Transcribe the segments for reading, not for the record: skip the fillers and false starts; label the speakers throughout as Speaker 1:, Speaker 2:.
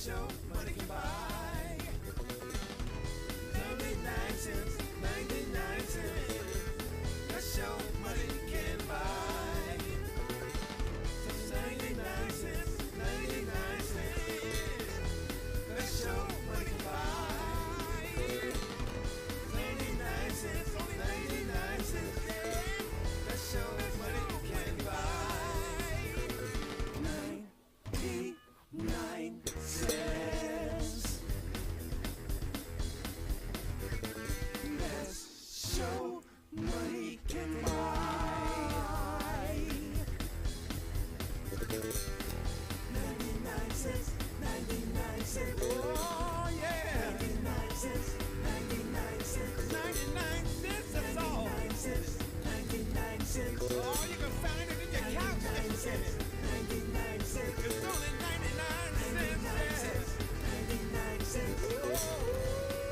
Speaker 1: show money can buy. 99 cents, 99 cents. That show money can buy. 99 cents, 99 cents. That show money can buy. 99 cents, 99 cents. That show money can buy. 99 cents. That show money can buy. 99 cents, 99 cents. Oh yeah. 99 cents, 99 cents. 99 cents, that's all. 99 cents, 99 cents. Oh, you can find it in your couch. 99 cents, 99 cents. It's only 99 cents. 99 cents. 99 cents. Oh,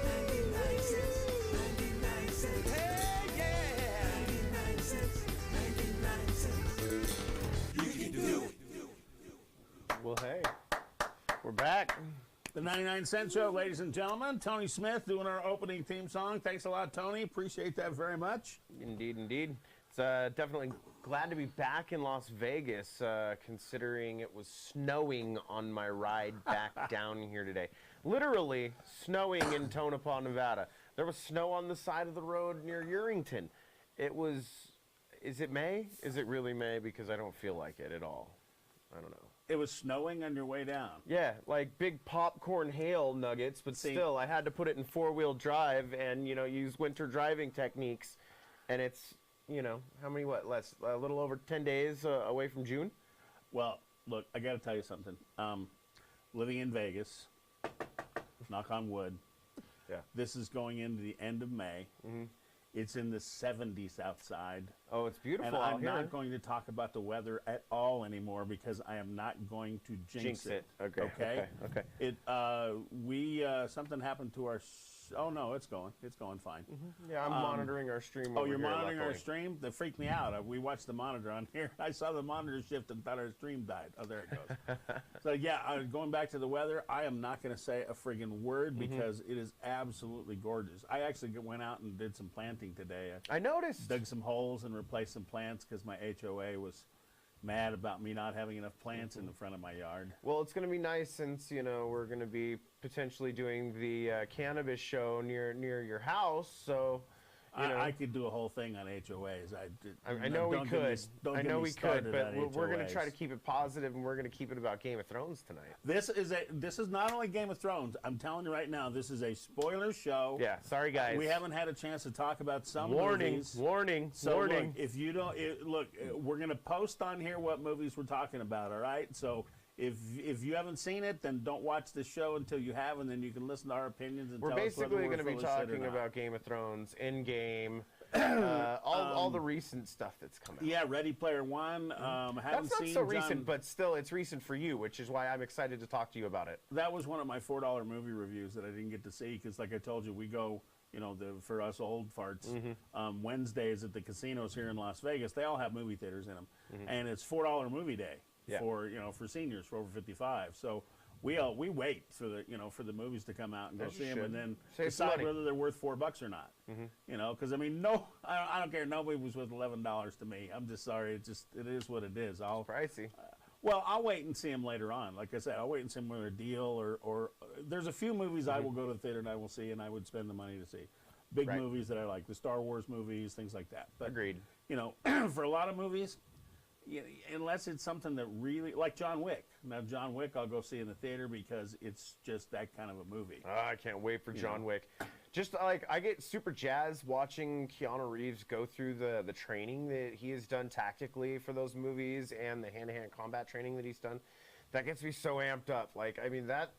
Speaker 1: 99 cents, 99 cents. Hey, yeah. 99 cents, 99 cents. You can do it.
Speaker 2: Well, hey, we're back.
Speaker 3: The 99 Cent Show, ladies and gentlemen. Tony Smith doing our opening theme song. Thanks a lot, Tony. Appreciate that very much.
Speaker 2: Indeed, indeed. It's definitely glad to be back in Las Vegas, considering it was snowing on my ride back down here today. Literally snowing in Tonopah, Nevada. There was snow on the side of the road near Urington. It was, is it May? Is it really May? Because I don't feel like it at all. I don't know.
Speaker 3: It was snowing on your way down.
Speaker 2: Yeah, like big popcorn hail nuggets, but still, I had to put it in four-wheel drive and, you know, use winter driving techniques. And it's, you know, how many, a little over 10 days away from June?
Speaker 3: Well, look, I got to tell you something. Living in Vegas, knock on wood,
Speaker 2: Yeah.
Speaker 3: this is going into the end of May.
Speaker 2: Mm-hmm.
Speaker 3: It's in the 70s outside.
Speaker 2: Oh, it's beautiful
Speaker 3: And
Speaker 2: out
Speaker 3: I'm
Speaker 2: here.
Speaker 3: not going to talk about the weather at all anymore because I am not going to jinx it.
Speaker 2: Okay.
Speaker 3: Something happened to our... Oh, no, it's going fine.
Speaker 2: Mm-hmm. Yeah, I'm monitoring our stream over
Speaker 3: Oh, you're
Speaker 2: here,
Speaker 3: monitoring our
Speaker 2: luckily.
Speaker 3: stream? That freaked me out. We watched the monitor on here. I saw the monitor shift and thought our stream died. Oh, there it goes. So, yeah, going back to the weather, I am not going to say a friggin' word because it is absolutely gorgeous. I actually went out and did some planting today.
Speaker 2: I noticed.
Speaker 3: Dug some holes and replaced some plants because my HOA was mad about me not having enough plants in the front of my yard.
Speaker 2: Well, it's going to be nice since, you know, we're going to be potentially doing the cannabis show near your house, so...
Speaker 3: I could do a whole thing on HOAs.
Speaker 2: I know we could.
Speaker 3: I know we
Speaker 2: could, but we're going to try to keep it positive, and we're going to keep it about Game of Thrones tonight.
Speaker 3: This is not only Game of Thrones. I'm telling you right now, this is a spoiler show.
Speaker 2: Yeah, sorry guys.
Speaker 3: We haven't had a chance to talk about some
Speaker 2: Warning!
Speaker 3: movies. Warning!
Speaker 2: Warning!
Speaker 3: Look, if you don't we're going to post on here what movies we're talking about. All right, so. If you haven't seen it, then don't watch the show until you have, and then you can listen to our opinions and
Speaker 2: we're
Speaker 3: tell us whether
Speaker 2: basically going to be
Speaker 3: full of shit or
Speaker 2: talking
Speaker 3: not.
Speaker 2: about Game of Thrones, Endgame, all the recent stuff that's come out.
Speaker 3: Yeah, Ready Player One.
Speaker 2: That's not so recent, but still, it's recent for you, which is why I'm excited to talk to you about it.
Speaker 3: That was one of my $4 movie reviews that I didn't get to see because, like I told you, we go, you know, for us old farts, Wednesdays at the casinos here in Las Vegas. They all have movie theaters in them, and it's $4 movie day.
Speaker 2: Yeah.
Speaker 3: For seniors for over 55. So we wait for the movies to come out and go see them, and then decide whether they're worth $4 or not. You know, because I mean, I don't care. No movie was worth $11 to me. I'm just sorry. It is what it is.
Speaker 2: Pricey.
Speaker 3: Well, I'll wait and see them later on. Like I said, I'll wait and see them with a deal or there's a few movies I will go to the theater and I will see, and I would spend the money to see. Big movies that I like, the Star Wars movies, things like that. But,
Speaker 2: agreed.
Speaker 3: You know, for a lot of movies. Yeah, unless it's something that really, like John Wick. Now, John Wick, I'll go see in the theater because it's just that kind of a movie.
Speaker 2: I can't wait for John Wick. Just like I get super jazzed watching Keanu Reeves go through the training that he has done tactically for those movies and the hand-to-hand combat training that he's done. That gets me so amped up. Like, I mean, that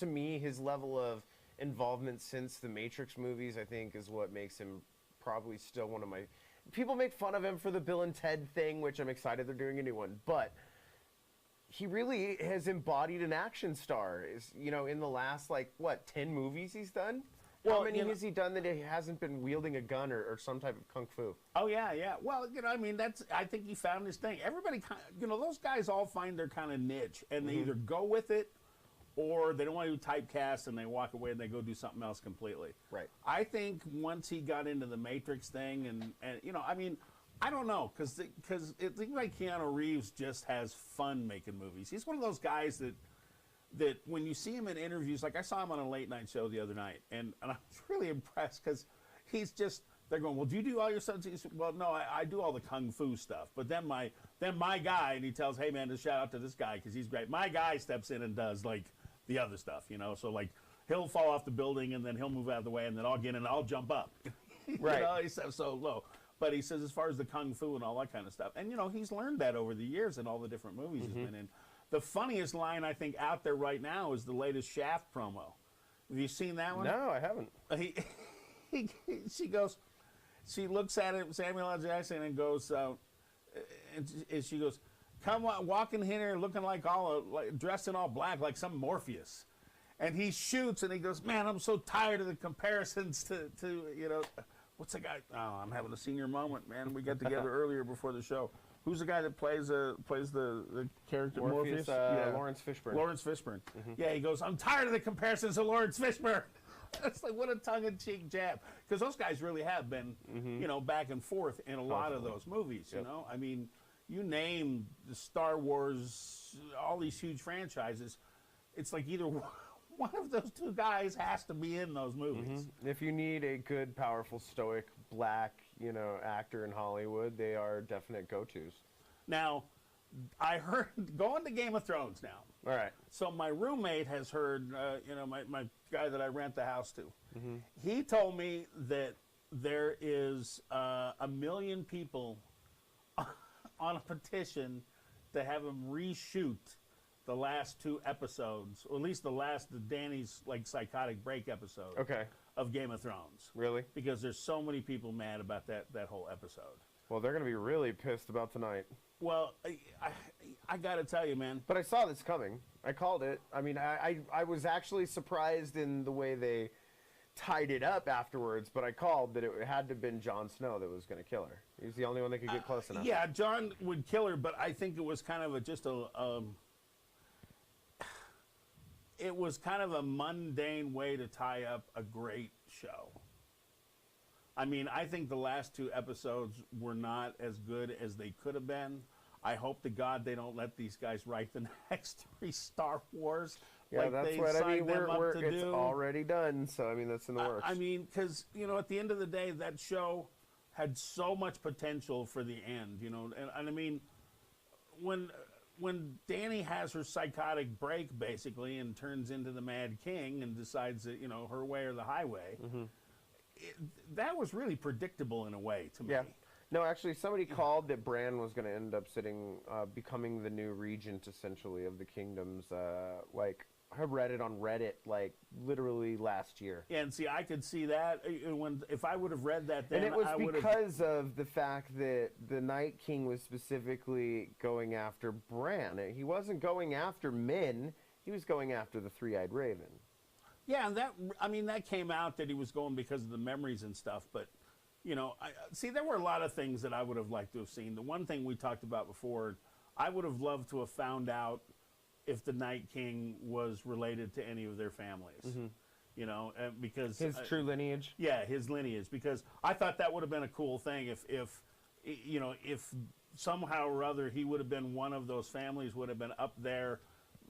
Speaker 2: to me, his level of involvement since the Matrix movies, I think, is what makes him probably still one of my... People make fun of him for the Bill and Ted thing, which I'm excited they're doing a new one. But he really has embodied an action star. In the last, 10 movies he's done? How many has he done that he hasn't been wielding a gun or some type of kung fu?
Speaker 3: Oh, yeah. Well, I mean, I think he found his thing. Everybody, those guys all find their kind of niche, and they either go with it or they don't want to do typecast and they walk away and they go do something else completely.
Speaker 2: Right.
Speaker 3: I think once he got into the Matrix thing, and you know, I mean, I don't know, because it seems like Keanu Reeves just has fun making movies. He's one of those guys that when you see him in interviews, like I saw him on a late night show the other night, and I was really impressed because he's just, they're going, well, do you do all your stuff? He said, well, no, I do all the kung fu stuff. But then my guy, and he tells, hey man, just shout out to this guy because he's great. My guy steps in and does like the other stuff, you know. So like he'll fall off the building and then he'll move out of the way and then I'll get in and I'll jump up.
Speaker 2: Right.
Speaker 3: You know, he says so low. But he says as far as the kung fu and all that kind of stuff, and you know, he's learned that over the years in all the different movies he's been in. The funniest line I think out there right now is the latest Shaft promo. Have you seen that one?
Speaker 2: No, I haven't.
Speaker 3: She looks at him, Samuel L. Jackson, and goes, and she goes, come on, walking here looking like dressed in all black, like some Morpheus. And he shoots, and he goes, man, I'm so tired of the comparisons to you know, what's the guy? Oh, I'm having a senior moment, man. We got together earlier before the show. Who's the guy that plays the character Morpheus?
Speaker 2: Lawrence Fishburne.
Speaker 3: Lawrence Fishburne. Yeah, he goes, I'm tired of the comparisons to Lawrence Fishburne. It's like, what a tongue-in-cheek jab. Because those guys really have been, you know, back and forth in a lot of those movies, you know? I mean, you name the Star Wars, all these huge franchises, it's like either one of those two guys has to be in those movies.
Speaker 2: If you need a good, powerful, stoic, black, you know, actor in Hollywood, they are definite go-tos.
Speaker 3: Now, I heard, going to Game of Thrones now.
Speaker 2: All right.
Speaker 3: So my roommate has heard, you know, my guy that I rent the house to. He told me that there is 1 million people on a petition to have him reshoot the last 2 episodes, or at least the Danny's like psychotic break episode.
Speaker 2: Okay.
Speaker 3: Of Game of Thrones.
Speaker 2: Really?
Speaker 3: Because there's so many people mad about that whole episode.
Speaker 2: Well, they're going to be really pissed about tonight.
Speaker 3: Well, I got to tell you, man.
Speaker 2: But I saw this coming. I called it. I mean, I was actually surprised in the way they tied it up afterwards, but I called that it had to have been Jon Snow that was going to kill her. He's the only one that could get close enough.
Speaker 3: Yeah, Jon would kill her, but I think it was kind of it was kind of a mundane way to tie up a great show. I mean, I think the last 2 episodes were not as good as they could have been. I hope to God they don't let these guys write the next 3 Star Wars.
Speaker 2: Yeah,
Speaker 3: like
Speaker 2: that's
Speaker 3: they
Speaker 2: what I mean. It's
Speaker 3: do.
Speaker 2: already done, so I mean that's in the works.
Speaker 3: I mean, because you know, at the end of the day, that show had so much potential for the end. You know, and I mean, when Danny has her psychotic break basically and turns into the Mad King and decides that, you know, her way or the highway, that was really predictable in a way to me.
Speaker 2: Yeah. No, actually, somebody called that Bran was going to end up becoming the new regent, essentially, of the kingdoms. Like, I read it on Reddit, like, literally last year.
Speaker 3: Yeah, and see, I could see that if I would have read that then.
Speaker 2: And it was because of the fact that the Night King was specifically going after Bran. He wasn't going after men. He was going after the Three-Eyed Raven. Yeah,
Speaker 3: and that came out that he was going because of the memories and stuff, but... You know, there were a lot of things that I would have liked to have seen. The one thing we talked about before, I would have loved to have found out if the Night King was related to any of their families. You know, because...
Speaker 2: His true lineage?
Speaker 3: Yeah, his lineage. Because I thought that would have been a cool thing if you know, if somehow or other he would have been one of those families, would have been up there,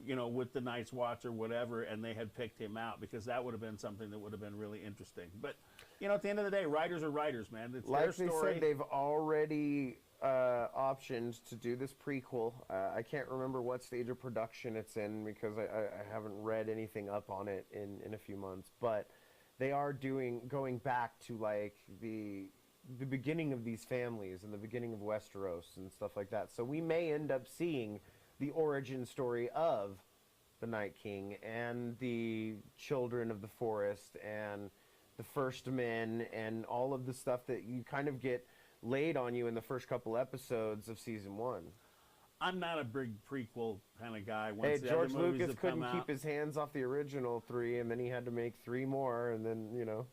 Speaker 3: you know, with the Night's Watch or whatever, and they had picked him out, because that would have been something that would have been really interesting. But... You know, at the end of the day, writers are writers, man. It's
Speaker 2: like
Speaker 3: their story.
Speaker 2: They said, they've already optioned to do this prequel. I can't remember what stage of production it's in because I haven't read anything up on it in a few months. But they are going back to like the beginning of these families and the beginning of Westeros and stuff like that. So we may end up seeing the origin story of the Night King and the children of the forest and the first men and all of the stuff that you kind of get laid on you in the first couple episodes of season 1.
Speaker 3: I'm not a big prequel kind of guy.
Speaker 2: Hey, George Lucas couldn't keep his hands off the original 3, and then he had to make 3 more, and then, you know.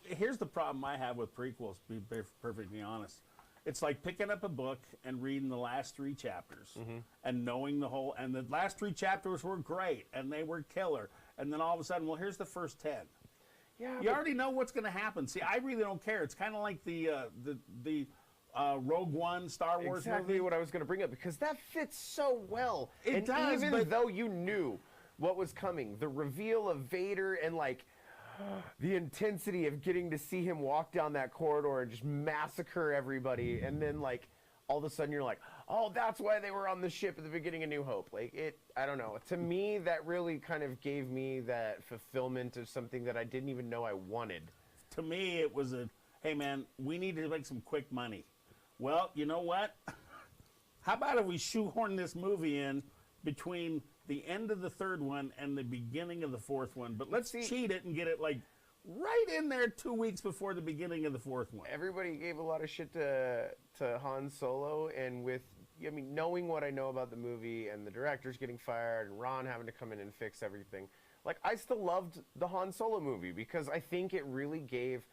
Speaker 3: Here's the problem I have with prequels, to be perfectly honest, It's like picking up a book and reading the last 3 chapters and knowing the whole. And the last 3 chapters were great and they were killer. And then all of a sudden, well, here's the first 10.
Speaker 2: Yeah,
Speaker 3: You already know what's going to happen. See, I really don't care. It's kind of like the Rogue One Star Wars
Speaker 2: exactly
Speaker 3: movie.
Speaker 2: what I was going to bring up, because that fits so well.
Speaker 3: It does,
Speaker 2: even
Speaker 3: but-
Speaker 2: though you knew what was coming, the reveal of Vader and like the intensity of getting to see him walk down that corridor and just massacre everybody, and then like all of a sudden you're like, oh, that's why they were on the ship at the beginning of New Hope. Like I don't know. To me, that really kind of gave me that fulfillment of something that I didn't even know I wanted.
Speaker 3: To me, it was hey man, we need to make some quick money. Well, you know what? How about if we shoehorn this movie in between the end of the 3rd one and the beginning of the 4th one? But let's cheat it and get it like right in there 2 weeks before the beginning of the 4th one.
Speaker 2: Everybody gave a lot of shit to Han Solo, and knowing what I know about the movie and the directors getting fired and Ron having to come in and fix everything, like I still loved the Han Solo movie because I think it really gave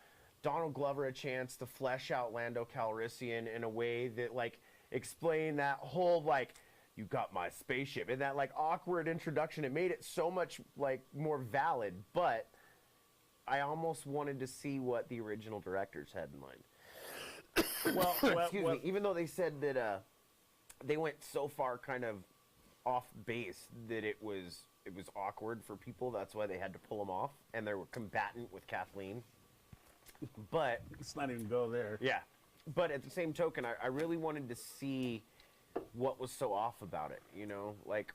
Speaker 2: Donald Glover a chance to flesh out Lando Calrissian in a way that like explained that whole like, you got my spaceship, and that like awkward introduction. It made it so much like more valid, but I almost wanted to see what the original directors had in mind.
Speaker 3: Well,
Speaker 2: Excuse me. Even though they said that they went so far kind of off base that it was awkward for people. That's why they had to pull them off, and they were combatant with Kathleen. But
Speaker 3: let's not even go there.
Speaker 2: yeah. But at the same token, I really wanted to see what was so off about it, you know? Like,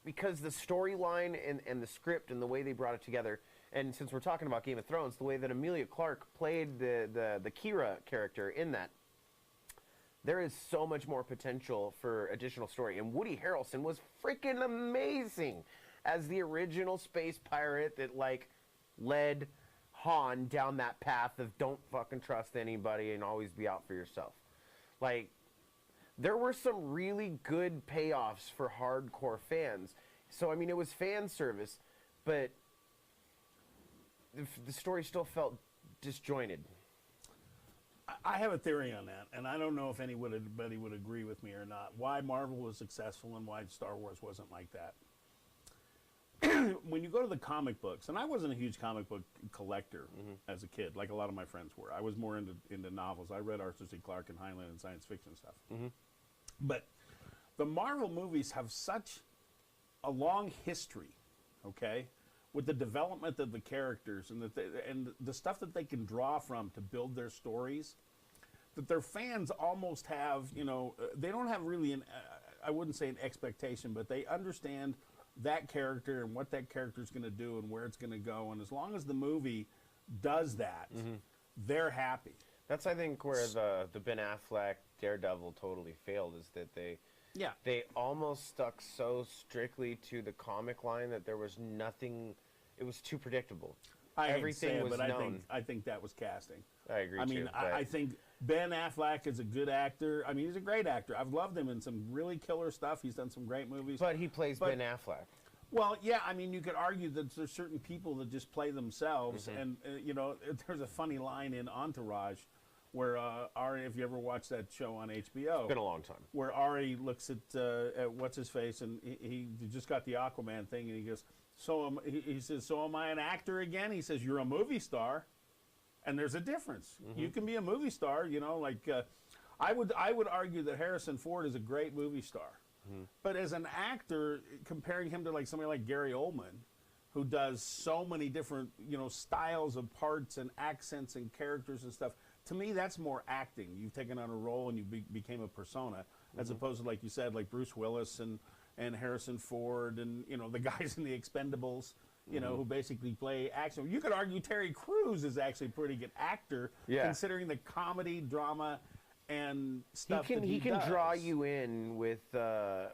Speaker 2: because the storyline and the script and the way they brought it together, and since we're talking about Game of Thrones, the way that Emilia Clarke played the Kira character in that, there is so much more potential for additional story. And Woody Harrelson was freaking amazing as the original space pirate that, like, led Han down that path of don't fucking trust anybody and always be out for yourself. Like, there were some really good payoffs for hardcore fans. So, I mean, it was fan service, but the story still felt disjointed.
Speaker 3: I have a theory on that, and I don't know if anybody would agree with me or not. Why Marvel was successful and why Star Wars wasn't like that. When you go to the comic books, and I wasn't a huge comic book collector as a kid, like a lot of my friends were. I was more into novels. I read Arthur C. Clarke and Heinlein and science fiction stuff. But the Marvel movies have such a long history, okay, with the development of the characters and the stuff that they can draw from to build their stories, that their fans almost have, you know, they don't have really I wouldn't say an expectation, but they understand that character and what that character is going to do and where it's going to go. And as long as the movie does that, they're happy.
Speaker 2: That's, I think, where the Ben Affleck Daredevil totally failed, is that they almost stuck so strictly to the comic line that there was nothing. It was too predictable. Everything was known.
Speaker 3: I think that was casting.
Speaker 2: I agree.
Speaker 3: I think Ben Affleck is a good actor. I mean, he's a great actor. I've loved him in some really killer stuff. He's done some great movies.
Speaker 2: But he plays Ben Affleck.
Speaker 3: Well, yeah, I mean, you could argue that there's certain people that just play themselves. And, you know, there's a funny line in Entourage where Ari, if you ever watched that show on HBO.
Speaker 2: It's been a long time.
Speaker 3: Where Ari looks at what's-his-face, and he just got the Aquaman thing, and he goes, he says, so am I an actor again? He says, you're a movie star. And there's a difference. You can be a movie star, you know, like I would argue that Harrison Ford is a great movie star. But as an actor, comparing him to like somebody like Gary Oldman, who does so many different, you know, styles of parts and accents and characters and stuff, to me that's more acting. You've taken on a role and you became a persona, as opposed to, like you said, like Bruce Willis and Harrison Ford and, you know, the guys in the Expendables, you know, who basically play action. You could argue Terry Crews is actually a pretty good actor, considering the comedy, drama, and stuff
Speaker 2: he can
Speaker 3: does.
Speaker 2: draw you in with the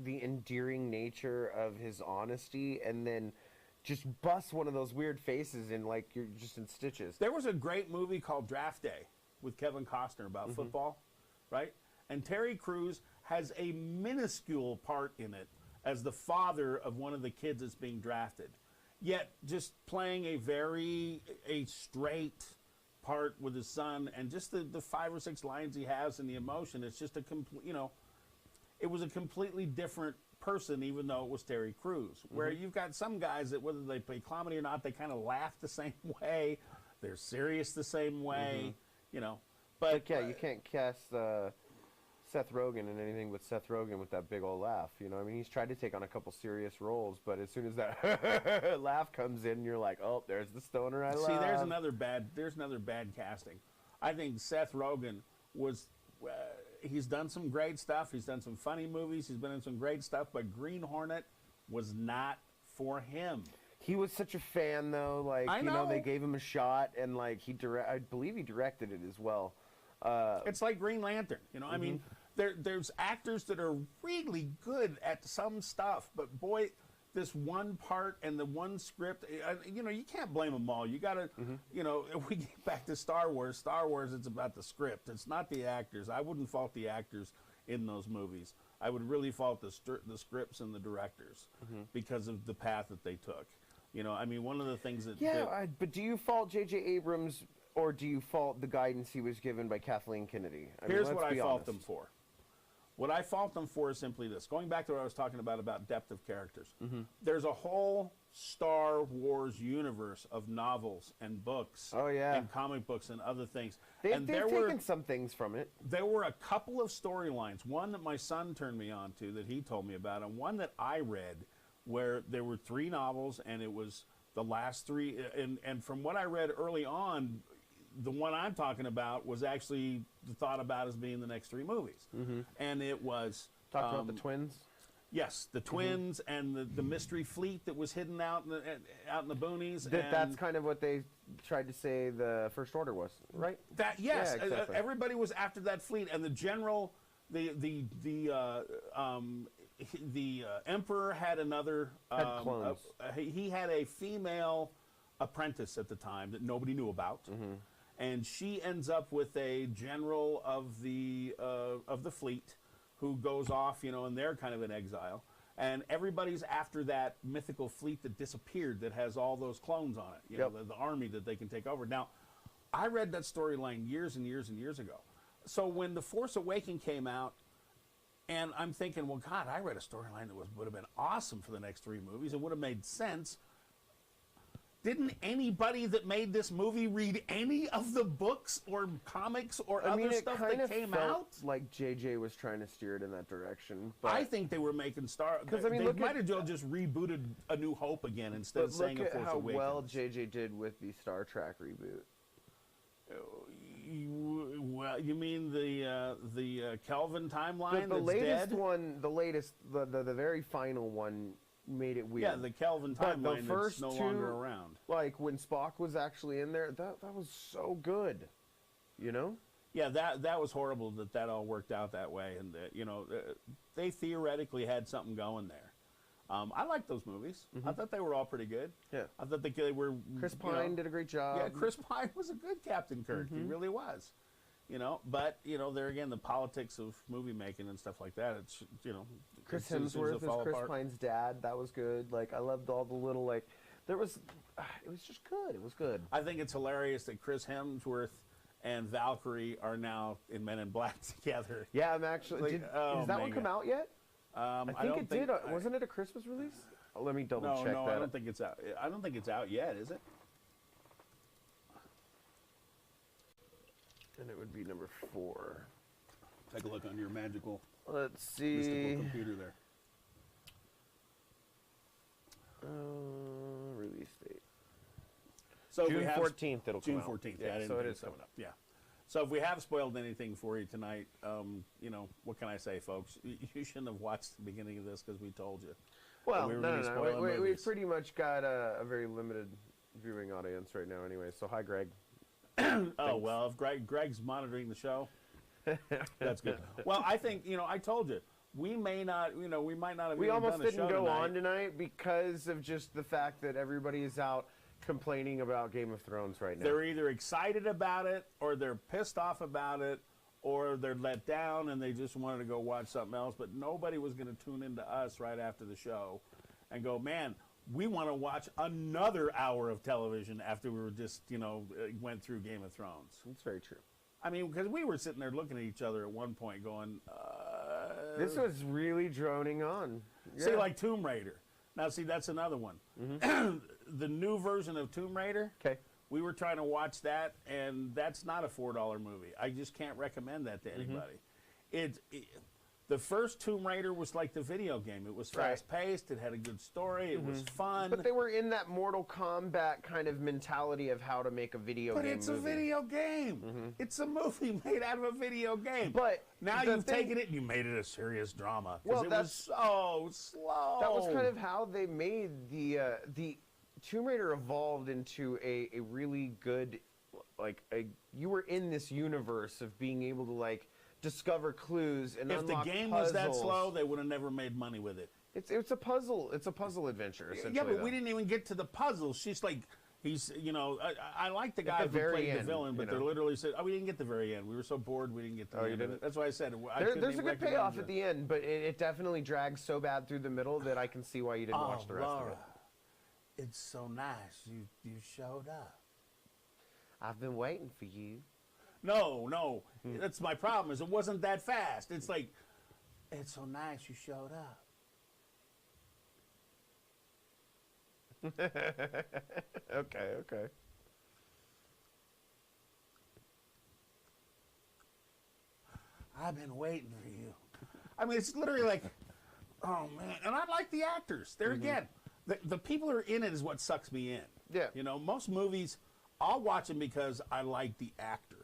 Speaker 2: endearing nature of his honesty, and then just bust one of those weird faces and like you're just in stitches.
Speaker 3: There was a great movie called Draft Day with Kevin Costner about football, right? And Terry Crews has a minuscule part in it as the father of one of the kids that's being drafted, yet just playing a straight, part with his son, and just the 5 or 6 lines he has and the emotion. It's just a complete, it was a completely different person, even though it was Terry Crews. Where you've got some guys that, whether they play comedy or not, they kind of laugh the same way, they're serious the same way, But
Speaker 2: yeah, you can't cast Seth Rogen in anything but Seth Rogen with that big old laugh. I mean, he's tried to take on a couple serious roles, but as soon as that laugh comes in, you're like, oh, there's the stoner I love.
Speaker 3: See, there's another bad casting. I think Seth Rogen was. He's done some great stuff. He's done some funny movies. He's been in some great stuff, but Green Hornet was not for him.
Speaker 2: He was such a fan, though. Like,
Speaker 3: I know.
Speaker 2: They gave him a shot, and like I believe he directed it as well.
Speaker 3: It's like Green Lantern. I mean, there's actors that are really good at some stuff, but boy, this one part and the one script, you can't blame them all. You got to, if we get back to Star Wars, it's about the script. It's not the actors. I wouldn't fault the actors in those movies. I would really fault the scripts and the directors because of the path that they took. I mean, one of the things that...
Speaker 2: Yeah, but do you fault J.J. Abrams, or do you fault the guidance he was given by Kathleen Kennedy?
Speaker 3: Here's what I fault them for. What I fault them for is simply this. Going back to what I was talking about depth of characters. There's a whole Star Wars universe of novels and books and comic books and other things.
Speaker 2: They've taken some things from it.
Speaker 3: There were a couple of storylines. One that my son turned me on to that he told me about, and one that I read where there were 3 novels, and it was the last 3. And from what I read early on, the one I'm talking about was actually thought about as being the next 3 movies. And it was...
Speaker 2: Talked about the twins?
Speaker 3: Yes, the twins and the mystery fleet that was hidden out in the boonies.
Speaker 2: That's kind of what they tried to say the First Order was, right?
Speaker 3: Yes,
Speaker 2: Yeah, exactly.
Speaker 3: Everybody was after that fleet, and the general, the Emperor had another...
Speaker 2: Had clones.
Speaker 3: He had a female apprentice at the time that nobody knew about. And she ends up with a general of the fleet who goes off, and they're kind of in exile. And everybody's after that mythical fleet that disappeared that has all those clones on it, the army that they can take over. Now, I read that storyline years and years and years ago. So when The Force Awakens came out, and I'm thinking, well, God, I read a storyline that would have been awesome for the next 3 movies. It would have made sense. Didn't anybody that made this movie read any of the books or comics or other stuff that came out?
Speaker 2: Like JJ was trying to steer it in that direction. But
Speaker 3: I think they were making
Speaker 2: Because I mean,
Speaker 3: they might have just rebooted A New Hope again instead of saying A Force Awakens.
Speaker 2: Look at how well JJ did with the Star Trek reboot.
Speaker 3: Well, you mean the Kelvin timeline?
Speaker 2: The latest one, the very final one. Made it weird.
Speaker 3: Yeah, the Kelvin timeline that's no longer around.
Speaker 2: Like when Spock was actually in there, that was so good,
Speaker 3: Yeah, that was horrible that all worked out that way, and they theoretically had something going there. I liked those movies. I thought they were all pretty good.
Speaker 2: Yeah,
Speaker 3: I thought they were.
Speaker 2: Chris Pine did a great job.
Speaker 3: Yeah, Chris Pine was a good Captain Kirk. He really was. But there again, the politics of movie making and stuff like that. It's
Speaker 2: Chris Hemsworth is Chris Pine's dad. That was good. Like I loved all the little it was just good. It was good.
Speaker 3: I think it's hilarious that Chris Hemsworth and Valkyrie are now in Men in Black together.
Speaker 2: Yeah, I'm actually. Has that one come out yet? I think it did. Wasn't it a Christmas release? Let me double check that.
Speaker 3: No, I don't think it's out. I don't think it's out yet. Is it?
Speaker 2: And it would be number 4.
Speaker 3: Take a look on your mystical
Speaker 2: mystical
Speaker 3: computer there.
Speaker 2: Release date.
Speaker 3: So
Speaker 2: June 14th. It'll come
Speaker 3: June
Speaker 2: out.
Speaker 3: 14th.
Speaker 2: Yeah, so it is coming up.
Speaker 3: Yeah. So if we have spoiled anything for you tonight, what can I say, folks? You shouldn't have watched the beginning of this because we told you.
Speaker 2: Well, we pretty much got a very limited viewing audience right now, anyway. So hi, Greg.
Speaker 3: Oh, well, if Greg's monitoring the show, that's good. Well, I think, I told you, we may not, we might not have
Speaker 2: We
Speaker 3: even
Speaker 2: almost
Speaker 3: done a
Speaker 2: didn't
Speaker 3: show
Speaker 2: go
Speaker 3: tonight.
Speaker 2: on tonight because of just the fact that everybody is out complaining about Game of Thrones right now.
Speaker 3: They're either excited about it, or they're pissed off about it, or they're let down and they just wanted to go watch something else, but nobody was going to tune into us right after the show and go, man, we want to watch another hour of television after we were just, went through Game of Thrones.
Speaker 2: That's very true.
Speaker 3: I mean, because we were sitting there looking at each other at one point going,
Speaker 2: This was really droning on. Yeah.
Speaker 3: See, like Tomb Raider. Now, see, that's another one. Mm-hmm. The new version of Tomb Raider, we were trying to watch that, and that's not a $4 movie. I just can't recommend that to anybody. The first Tomb Raider was like the video game. It was fast-paced. It had a good story. It was fun.
Speaker 2: But they were in that Mortal Kombat kind of mentality of how to make a video game
Speaker 3: But it's a video game. It's a movie made out of a video game.
Speaker 2: But
Speaker 3: now you've taken it and you made it a serious drama. Because it was so slow.
Speaker 2: That was kind of how they made the Tomb Raider evolved into a really good, you were in this universe of being able to, discover clues and unlock puzzles.
Speaker 3: If the game was that slow, they would have never made money with it.
Speaker 2: It's a puzzle. It's a puzzle adventure, essentially.
Speaker 3: Yeah, but we didn't even get to the puzzle. She's like, I like the guy who played the villain, but they literally said, we didn't get the very end. We were so bored we didn't get to the end of it. That's why I said
Speaker 2: there's a good payoff at the end, but it definitely drags so bad through the middle that I can see why you didn't watch the rest of it.
Speaker 3: It's so nice you showed up.
Speaker 2: I've been waiting for you.
Speaker 3: No, that's my problem. Is it wasn't that fast. It's like, it's so nice you showed up.
Speaker 2: Okay.
Speaker 3: I've been waiting for you. I mean, it's literally like, oh man. And I like the actors. There again, the people who are in it is what sucks me in.
Speaker 2: Yeah.
Speaker 3: Most movies, I'll watch them because I like the actor.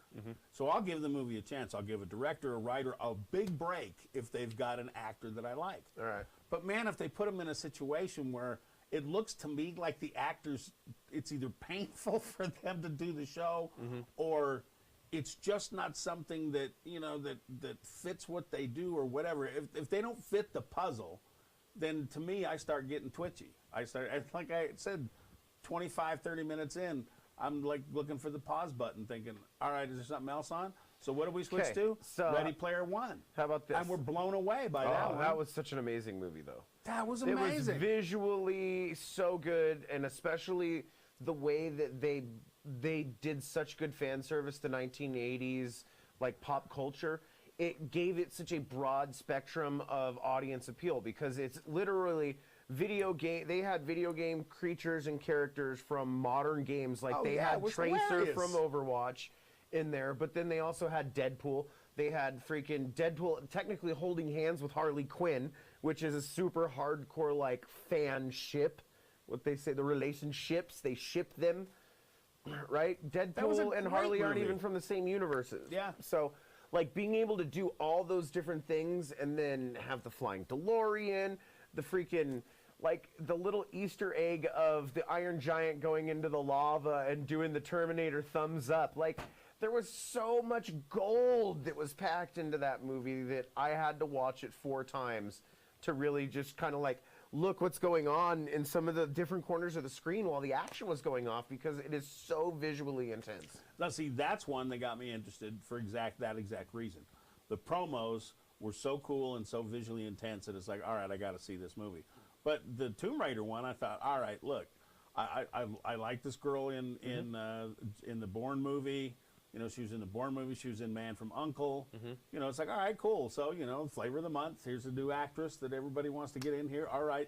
Speaker 3: So I'll give the movie a chance. I'll give a director, a writer, a big break if they've got an actor that I like.
Speaker 2: All right.
Speaker 3: But man, if they put them in a situation where it looks to me like the actors, it's either painful for them to do the show or it's just not something that, that fits what they do or whatever. If they don't fit the puzzle, then to me, I start getting twitchy. Like I said, 25, 30 minutes in, I'm like looking for the pause button thinking, all right, is there something else on? So what do we switch to?
Speaker 2: So,
Speaker 3: Ready Player One.
Speaker 2: How about this?
Speaker 3: And we're blown away by that one.
Speaker 2: That was such an amazing movie, though.
Speaker 3: That was amazing.
Speaker 2: It was visually so good, and especially the way that they did such good fan service to 1980s, pop culture. It gave it such a broad spectrum of audience appeal because it's literally video game. They had video game creatures and characters from modern games. They had Tracer from Overwatch in there, but then they also had Deadpool. They had freaking Deadpool technically holding hands with Harley Quinn, which is a super hardcore fan ship. What they say, the relationships, they ship them, right? Deadpool and Harley aren't even from the same universes.
Speaker 3: Yeah.
Speaker 2: So being able to do all those different things and then have the flying DeLorean, the freaking the little Easter egg of the Iron Giant going into the lava and doing the Terminator thumbs up. There was so much gold that was packed into that movie that I had to watch it 4 times to really just kind of look what's going on in some of the different corners of the screen while the action was going off because it is so visually intense.
Speaker 3: Now, see, that's one that got me interested for that exact reason. The promos were so cool and so visually intense that it's like, all right, I got to see this movie. But the Tomb Raider one, I thought, all right, look, I like this girl in the Bourne movie. She was in the Bourne movie. She was in Man from U.N.C.L.E. It's like, all right, cool. So, flavor of the month. Here's a new actress that everybody wants to get in here. All right.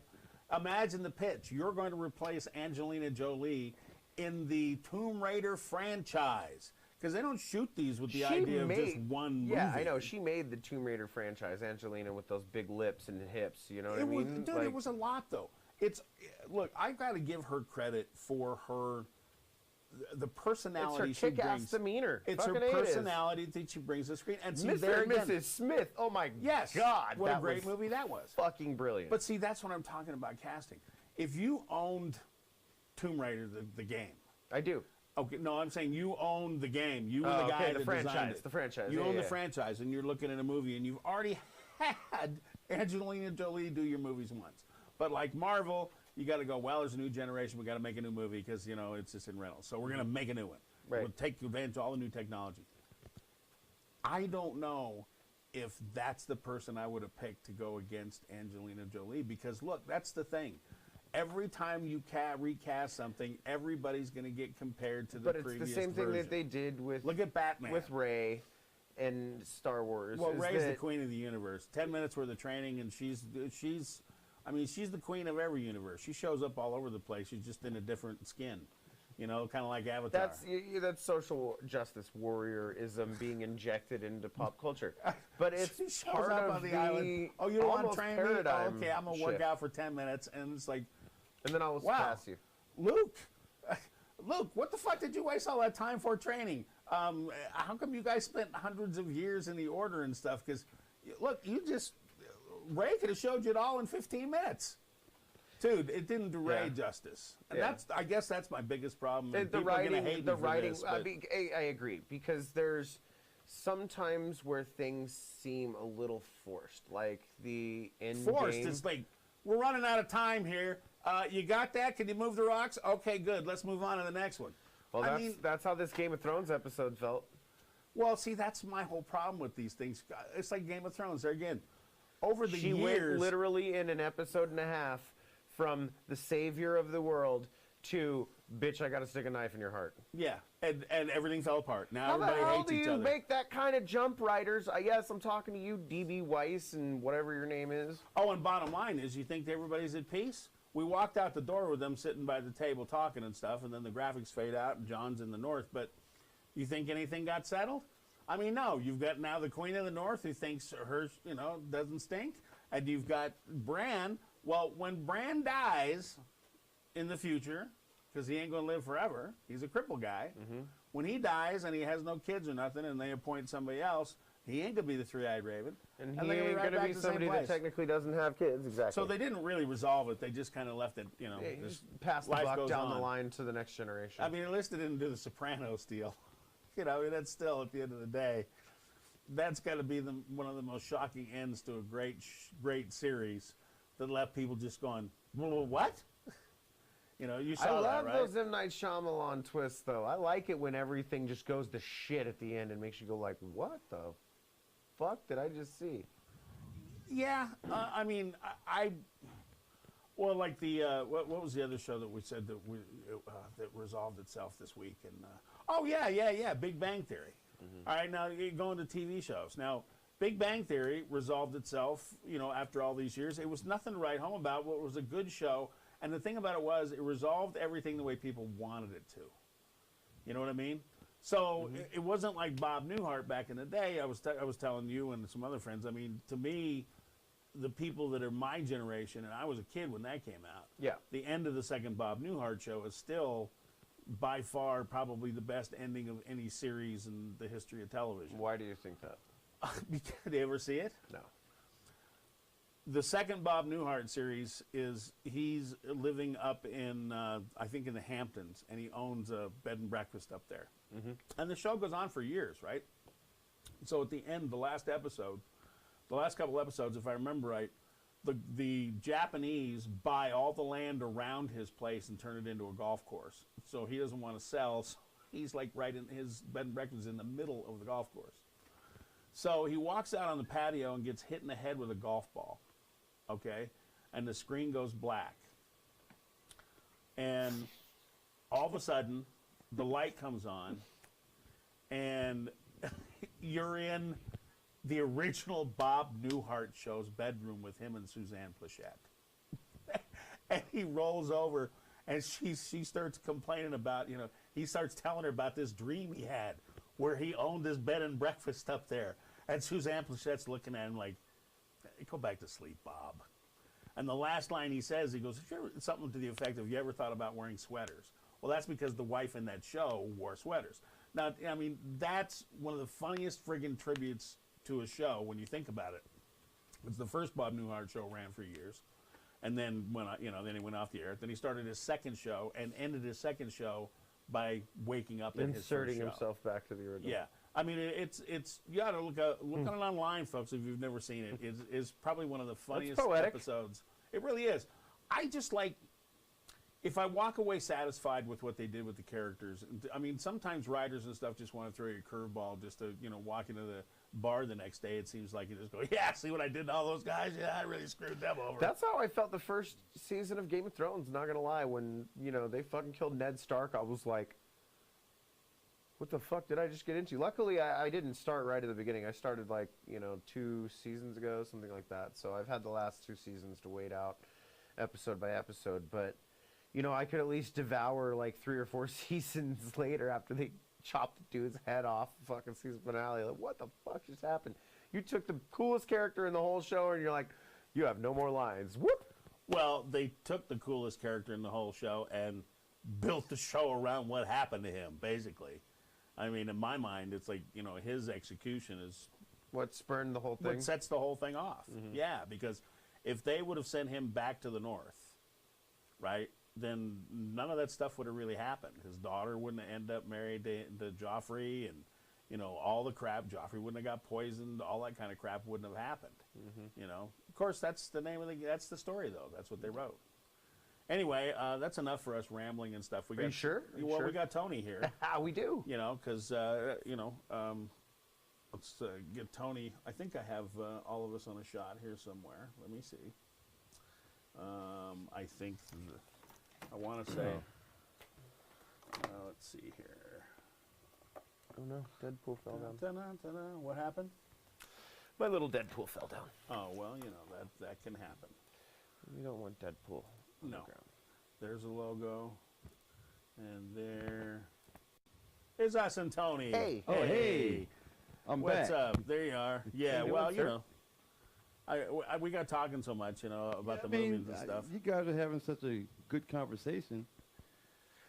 Speaker 3: Imagine the pitch. You're going to replace Angelina Jolie in the Tomb Raider franchise. Because they don't shoot these with the idea of just one movie.
Speaker 2: Yeah, I know. She made the Tomb Raider franchise, Angelina, with those big lips and hips. You know what I mean?
Speaker 3: Dude, it was a lot, though. Look, I've got to give her credit for the personality
Speaker 2: she brings. It's her kick-ass demeanor.
Speaker 3: It's her personality that she brings to the screen. And see,
Speaker 2: Mr. and Mrs. Smith. Oh, my God.
Speaker 3: What a great movie that was.
Speaker 2: Fucking brilliant.
Speaker 3: But see, that's what I'm talking about casting. If you owned Tomb Raider, the game.
Speaker 2: I do.
Speaker 3: Okay, no, I'm saying you own the game. You were the guy that designed it.
Speaker 2: The franchise.
Speaker 3: You own the franchise, and you're looking at a movie, and you've already had Angelina Jolie do your movies once. But like Marvel, you got to go, well, there's a new generation. We got to make a new movie because, it's just in rentals. So we're going to make a new one.
Speaker 2: Right.
Speaker 3: We'll take advantage of all the new technology. I don't know if that's the person I would have picked to go against Angelina Jolie because, look, that's the thing. every time you recast something, everybody's going to get compared to the previous version.
Speaker 2: But it's the same thing that they did with...
Speaker 3: Look at Batman.
Speaker 2: With Rey and Star Wars.
Speaker 3: Well, Rey's the queen of the universe. 10 minutes worth of training, and she's the queen of every universe. She shows up all over the place. She's just in a different skin. You know, kind of like Avatar.
Speaker 2: That's social justice warriorism being injected into pop culture. But it's part
Speaker 3: up
Speaker 2: of
Speaker 3: on the island. Oh, you don't want to train me? Oh, okay, I'm gonna work out for 10 minutes, and it's like,
Speaker 2: and then I'll pass you.
Speaker 3: Luke, what the fuck did you waste all that time for training? How come you guys spent hundreds of years in the Order and stuff? Because look, Rey could have showed you it all in 15 minutes. Dude, it didn't do Rey justice. And I guess that's my biggest problem.
Speaker 2: The writing, I agree, because there's sometimes where things seem a little forced, like the end
Speaker 3: forced
Speaker 2: game.
Speaker 3: It's like, we're running out of time here. You got that? Can you move the rocks? Okay, good. Let's move on to the next one.
Speaker 2: Well, that's how this Game of Thrones episode felt.
Speaker 3: Well, see, that's my whole problem with these things. It's like Game of Thrones. There again, over the
Speaker 2: years, went literally in an episode and a half from the savior of the world to, bitch, I gotta stick a knife in your heart.
Speaker 3: Yeah, and everything fell apart. Now everybody hates each other.
Speaker 2: How the hell do you make that kind of jump, writers? Yes, I'm talking to you, D.B. Weiss and whatever your name is.
Speaker 3: Oh, and bottom line is, you think everybody's at peace? We walked out the door with them sitting by the table talking and stuff, and then the graphics fade out and John's in the north, but you think anything got settled? I mean, no. You've got now the Queen of the North who thinks hers, doesn't stink, and you've got Bran. Well, when Bran dies in the future, because he ain't going to live forever, he's a crippled guy. Mm-hmm. When he dies and he has no kids or nothing and they appoint somebody else, he ain't going to be the three-eyed raven.
Speaker 2: And he ain't going to be somebody that technically doesn't have kids, exactly.
Speaker 3: So they didn't really resolve it. They just kind of left it,
Speaker 2: just pass the buck down the line to the next generation.
Speaker 3: I mean, at least they didn't do the Sopranos deal. That's still, at the end of the day, that's got to be one of the most shocking ends to a great series. That left people just going, what? You saw that, right?
Speaker 2: I love those M. Night Shyamalan twists, though. I like it when everything just goes to shit at the end and makes you go like, what the fuck did I just see?
Speaker 3: Yeah, I mean, well, like the, what was the other show that we said that that resolved itself this week? And Big Bang Theory. Mm-hmm. All right, now you're going to TV shows. Now, Big Bang Theory resolved itself, after all these years. It was nothing to write home about, but it was a good show. And the thing about it was, it resolved everything the way people wanted it to. You know what I mean? So it wasn't like Bob Newhart back in the day. I was telling you and some other friends. I mean, to me, the people that are my generation, and I was a kid when that came out.
Speaker 2: Yeah.
Speaker 3: The end of the second Bob Newhart show is still, by far, probably the best ending of any series in the history of television.
Speaker 2: Why do you think that?
Speaker 3: Did you ever see it?
Speaker 2: No.
Speaker 3: The second Bob Newhart series he's living up in, I think in the Hamptons, and he owns a bed and breakfast up there. Mm-hmm. And the show goes on for years, right? So at the end, the last couple episodes, if I remember right, the Japanese buy all the land around his place and turn it into a golf course. So he doesn't want to sell. So he's like right in his bed and breakfast in the middle of the golf course. So he walks out on the patio and gets hit in the head with a golf ball, okay? And the screen goes black. And all of a sudden, the light comes on, and you're in the original Bob Newhart show's bedroom with him and Suzanne Plachette. And he rolls over, and she starts complaining about, he starts telling her about this dream he had where he owned this bed and breakfast up there. And Suzanne Plachette's looking at him like, go back to sleep, Bob. And the last line he says, he goes, something to the effect of, you ever thought about wearing sweaters? Well, that's because the wife in that show wore sweaters. Now, I mean, that's one of the funniest friggin' tributes to a show when you think about it. It's the first Bob Newhart show ran for years. And then, then he went off the air. Then he started his second show and ended his second show by waking up in his first show.
Speaker 2: Inserting himself back to the original.
Speaker 3: Yeah. I mean, it's you ought to look at it online, folks, if you've never seen it. It's probably one of the funniest episodes. It really is. I just like, if I walk away satisfied with what they did with the characters, I mean, sometimes writers and stuff just want to throw you a curveball just to, walk into bar the next day, it seems like you just go, yeah, see what I did to all those guys? Yeah, I really screwed them over.
Speaker 2: That's how I felt the first season of Game of Thrones, not gonna lie. When, they fucking killed Ned Stark, I was like, what the fuck did I just get into? Luckily, I didn't start right at the beginning. I started 2 seasons ago, something like that. So I've had the last 2 seasons to wait out episode by episode. But, I could at least devour 3 or 4 seasons later after they chopped the dude's head off the fucking season finale. Like, what the fuck just happened? You took the coolest character in the whole show and you're like, you have no more lines. Whoop!
Speaker 3: Well, they took the coolest character in the whole show and built the show around what happened to him, basically. I mean, in my mind, it's like, his execution is
Speaker 2: what spurned the whole thing.
Speaker 3: What sets the whole thing off. Mm-hmm. Yeah, because if they would have sent him back to the north, right, then none of that stuff would have really happened. His daughter wouldn't have ended up married to Joffrey, and, all the crap. Joffrey wouldn't have got poisoned. All that kind of crap wouldn't have happened. Mm-hmm. Of course, that's the name of that's the story, though. That's what they wrote. Anyway, that's enough for us rambling and stuff.
Speaker 2: Are you sure?
Speaker 3: Well, we got Tony here.
Speaker 2: We do.
Speaker 3: Because, let's get Tony. I think I have all of us on a shot here somewhere. Let me see. I think I want to say, let's see here.
Speaker 2: Oh, no. Deadpool fell down.
Speaker 3: Ta-da. What happened?
Speaker 2: My little Deadpool fell down.
Speaker 3: Oh, well, that can happen.
Speaker 2: You don't want Deadpool.
Speaker 3: No. There's a logo. And there is us and Tony.
Speaker 2: Hey.
Speaker 4: Oh, hey. I'm
Speaker 3: What's
Speaker 4: back.
Speaker 3: up? There you are. Yeah,
Speaker 2: doing,
Speaker 3: well,
Speaker 2: sir?
Speaker 3: we got talking so much, about the movies and stuff.
Speaker 4: You guys are having such a good conversation.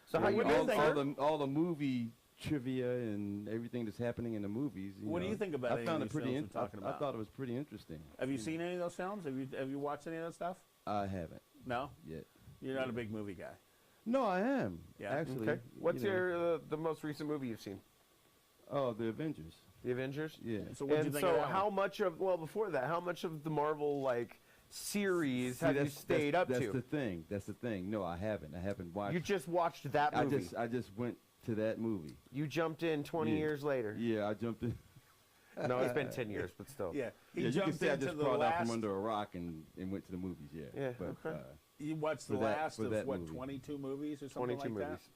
Speaker 2: So how you doing, sir?
Speaker 4: all the movie trivia and everything that's happening in the movies.
Speaker 3: What do you think about
Speaker 4: I
Speaker 3: any
Speaker 4: found
Speaker 3: of
Speaker 4: it
Speaker 3: these
Speaker 4: pretty.
Speaker 3: films we're talking about?
Speaker 4: I thought it was pretty interesting.
Speaker 3: Have you seen any of those films? Have you watched any of that stuff?
Speaker 4: I haven't
Speaker 3: No?
Speaker 4: yet.
Speaker 3: You're not a big movie guy.
Speaker 4: No, I am.
Speaker 3: Yeah?
Speaker 4: Actually.
Speaker 2: Okay. What's the most recent movie you've seen?
Speaker 4: Oh, the Avengers.
Speaker 2: The Avengers?
Speaker 4: Yeah.
Speaker 3: So what do you think of that
Speaker 2: how
Speaker 3: one?
Speaker 2: much of, before that, how much of the Marvel, series
Speaker 4: See,
Speaker 2: have you stayed up
Speaker 4: that's
Speaker 2: to?
Speaker 4: That's the thing. No, I haven't. I haven't watched.
Speaker 2: You just watched that movie.
Speaker 4: I just went to that movie.
Speaker 2: You jumped in 20 years later.
Speaker 4: Yeah, I jumped in.
Speaker 2: No, it's been 10 years, but still.
Speaker 3: Yeah. He
Speaker 4: Yeah, you can
Speaker 3: jumped
Speaker 4: say I
Speaker 3: into
Speaker 4: just
Speaker 3: the
Speaker 4: crawled out from
Speaker 3: last...
Speaker 4: under a rock and went to the movies. Yeah.
Speaker 2: Yeah,
Speaker 4: But,
Speaker 2: okay.
Speaker 3: You watched the
Speaker 4: for that-
Speaker 3: last
Speaker 4: for
Speaker 3: of,
Speaker 4: that
Speaker 3: what,
Speaker 4: movie.
Speaker 3: 22 movies or something
Speaker 2: 22
Speaker 3: like
Speaker 2: movies.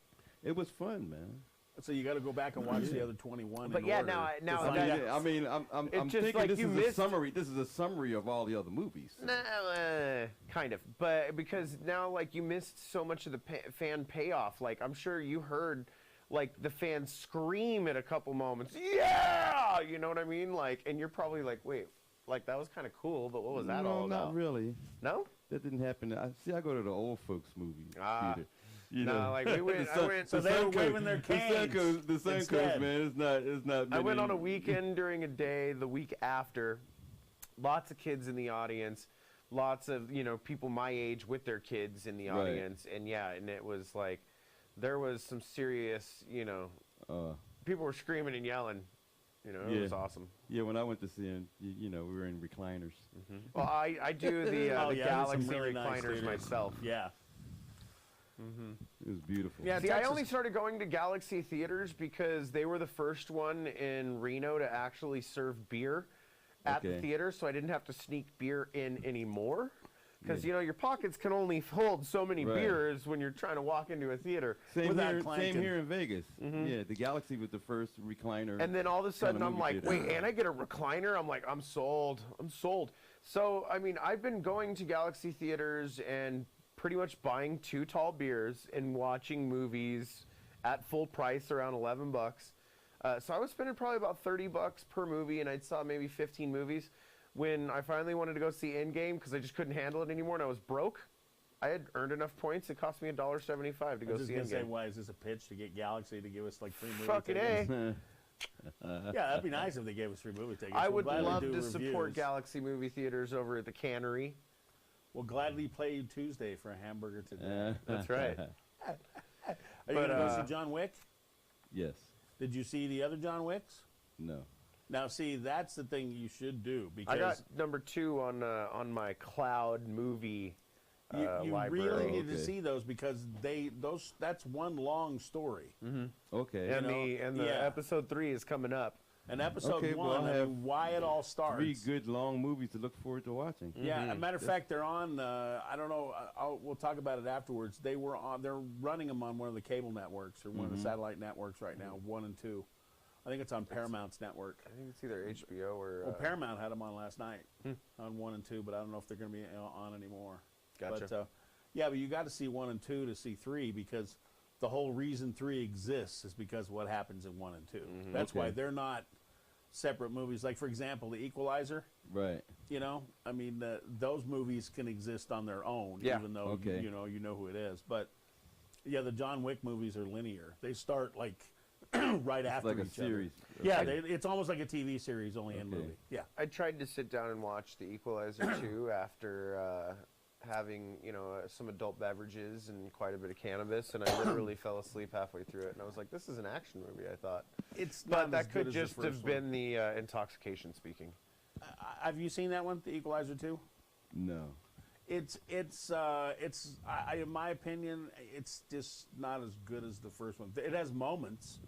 Speaker 4: it was fun, man.
Speaker 3: that? So you got to go back and watch the other 21
Speaker 2: But
Speaker 3: in
Speaker 2: yeah,
Speaker 3: order
Speaker 2: now
Speaker 3: to find
Speaker 2: that-
Speaker 3: out.
Speaker 4: I mean, I'm
Speaker 2: It's just
Speaker 4: thinking
Speaker 2: like
Speaker 4: this
Speaker 2: you
Speaker 4: is
Speaker 2: missed-
Speaker 4: a summary. This is a summary of all the other movies.
Speaker 2: No, kind of. But because now, you missed so much of the fan payoff. I'm sure you heard, the fans scream at a couple moments. Yeah! You know what I mean? And you're probably wait, that was kind of cool, but what was that all about?
Speaker 4: Not really.
Speaker 2: No?
Speaker 4: That didn't happen. I go to the old folks movie theater. You
Speaker 2: No,
Speaker 4: know.
Speaker 2: we went.
Speaker 4: The
Speaker 2: I went.
Speaker 3: So they were waving their canes
Speaker 4: The Suncoast,
Speaker 3: instead.
Speaker 4: man. It's not.
Speaker 2: I went
Speaker 4: many-
Speaker 2: on a weekend during a day. The week after, lots of kids in the audience, lots of people my age with their kids in the
Speaker 4: Right.
Speaker 2: audience, and it was there was some serious people were screaming and yelling. It was awesome.
Speaker 4: Yeah, when I went to see him, we were in recliners.
Speaker 2: Well, I do the
Speaker 3: Oh,
Speaker 2: the
Speaker 3: yeah, there's some
Speaker 2: Galaxy
Speaker 3: really nice
Speaker 2: recliners
Speaker 3: theaters.
Speaker 2: myself.
Speaker 3: Yeah.
Speaker 4: It was beautiful.
Speaker 3: Yeah,
Speaker 2: See, I
Speaker 3: Texas-
Speaker 2: only started going to Galaxy theaters because they were the first one in Reno to actually serve beer at the
Speaker 4: Okay.
Speaker 2: theater, so I didn't have to sneak beer in anymore. Because, your pockets can only hold so many
Speaker 4: Right.
Speaker 2: beers when you're trying to walk into a theater.
Speaker 4: Same
Speaker 3: without
Speaker 4: here,
Speaker 3: clanking.
Speaker 4: same here in Vegas. Yeah, the Galaxy was the first recliner.
Speaker 2: And then all of a sudden I'm
Speaker 4: movie
Speaker 2: like,
Speaker 4: theater.
Speaker 2: wait, and I get a recliner? I'm like, I'm sold. I'm sold. So, I mean, I've been going to Galaxy theaters and pretty much buying 2 tall beers and watching movies at full price, around $11. So I was spending probably about $30 per movie, and I saw maybe 15 movies. When I finally wanted to go see Endgame because I just couldn't handle it anymore and I was broke, I had earned enough points. It cost me $1.75 to
Speaker 3: I
Speaker 2: go
Speaker 3: was just
Speaker 2: see
Speaker 3: going to say,
Speaker 2: Endgame.
Speaker 3: why is this a pitch to get Galaxy to give us free movie
Speaker 2: Fucking
Speaker 3: tickets?
Speaker 2: A.
Speaker 3: Yeah, that'd be nice if they gave us free movie tickets.
Speaker 2: I
Speaker 3: We'll
Speaker 2: would
Speaker 3: gladly
Speaker 2: love
Speaker 3: do
Speaker 2: to support
Speaker 3: reviews.
Speaker 2: Galaxy movie theaters over at the Cannery.
Speaker 3: We'll gladly play you Tuesday for a hamburger today.
Speaker 2: That's right.
Speaker 3: Are you
Speaker 2: but,
Speaker 3: going to go see John Wick?
Speaker 4: Yes.
Speaker 3: Did you see the other John Wicks?
Speaker 4: No.
Speaker 3: Now, see, that's the thing you should do because
Speaker 2: I got number 2 on my cloud movie
Speaker 3: you
Speaker 2: library.
Speaker 3: really need to
Speaker 4: Okay.
Speaker 3: see those because that's one long story.
Speaker 4: Okay.
Speaker 2: And
Speaker 3: know,
Speaker 2: the
Speaker 3: yeah.
Speaker 2: episode 3 is coming up.
Speaker 3: And episode
Speaker 4: Okay, well,
Speaker 3: one,
Speaker 4: I
Speaker 3: I
Speaker 4: have
Speaker 3: mean, why it all starts.
Speaker 4: 3 good long movies to look forward to watching.
Speaker 3: Yeah, as a matter of fact, they're on. I don't know. We'll talk about it afterwards. They were on. They're running them on one of the cable networks or one of the satellite networks right now. 1 and 2. I think it's on Paramount's network.
Speaker 2: I think it's either HBO or.
Speaker 3: Well, Paramount had them on last night on 1 and 2, but I don't know if they're going to be on anymore.
Speaker 2: Gotcha.
Speaker 3: But yeah, but you got to see 1 and 2 to see 3 because the whole reason 3 exists is because what happens in 1 and 2. That's why they're not separate movies. Like, for example, The Equalizer.
Speaker 4: Right.
Speaker 3: You know, I mean, those movies can exist on their own, even though you know who it is. But yeah, the John Wick movies are linear. They start like right after
Speaker 4: like a
Speaker 3: each
Speaker 4: series.
Speaker 3: other. Yeah, it's almost like a TV series, only in movie. Yeah.
Speaker 2: I tried to sit down and watch The Equalizer 2 after having, some adult beverages and quite a bit of cannabis, and I literally fell asleep halfway through it. And I was like, this is an action movie, I thought.
Speaker 3: It's
Speaker 2: But
Speaker 3: not
Speaker 2: that
Speaker 3: as good
Speaker 2: could
Speaker 3: as the
Speaker 2: just
Speaker 3: first
Speaker 2: have
Speaker 3: one.
Speaker 2: been the intoxication speaking.
Speaker 3: Have you seen that one, The Equalizer 2?
Speaker 4: No.
Speaker 3: It's in my opinion, it's just not as good as the first one. It has moments.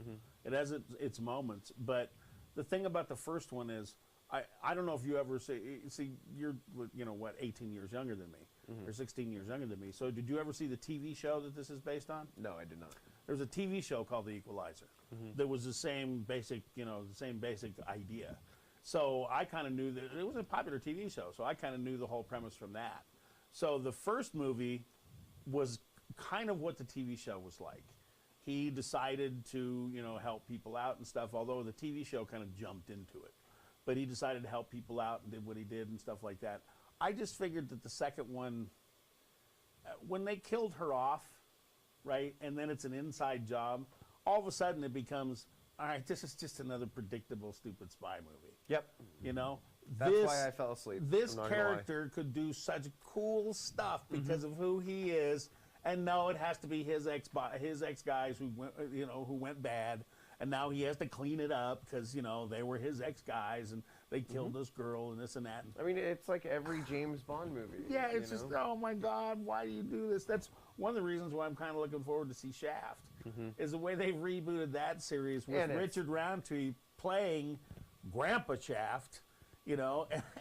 Speaker 3: It has its moments, but the thing about the first one is, I don't know if you ever see you're 18 years younger than me, or 16 years younger than me. So did you ever see the TV show that this is based on?
Speaker 2: No, I did not.
Speaker 3: There's a TV show called The Equalizer that was the same basic idea. So I kind of knew that it was a popular TV show. So I kind of knew the whole premise from that. So the first movie was kind of what the TV show was like. He decided to, help people out and stuff, although the TV show kind of jumped into it. But he decided to help people out and did what he did and stuff like that. I just figured that the second one, when they killed her off, right, and then it's an inside job, all of a sudden it becomes, all right, this is just another predictable, stupid spy movie.
Speaker 2: Yep. That's
Speaker 3: This-
Speaker 2: why I fell asleep.
Speaker 3: This
Speaker 2: I'm not gonna lie.
Speaker 3: character could do such cool stuff because of who he is, and no, it has to be his ex guys who went, who went bad, and now he has to clean it up because they were his ex guys and they killed this girl and this and that.
Speaker 2: I mean, it's like every James Bond movie.
Speaker 3: Yeah, it's just, oh my God, why do you do this? That's one of the reasons why I'm kind of looking forward to see Shaft, is the way they've rebooted that series with
Speaker 2: And it's-
Speaker 3: Richard Roundtree playing Grandpa Shaft,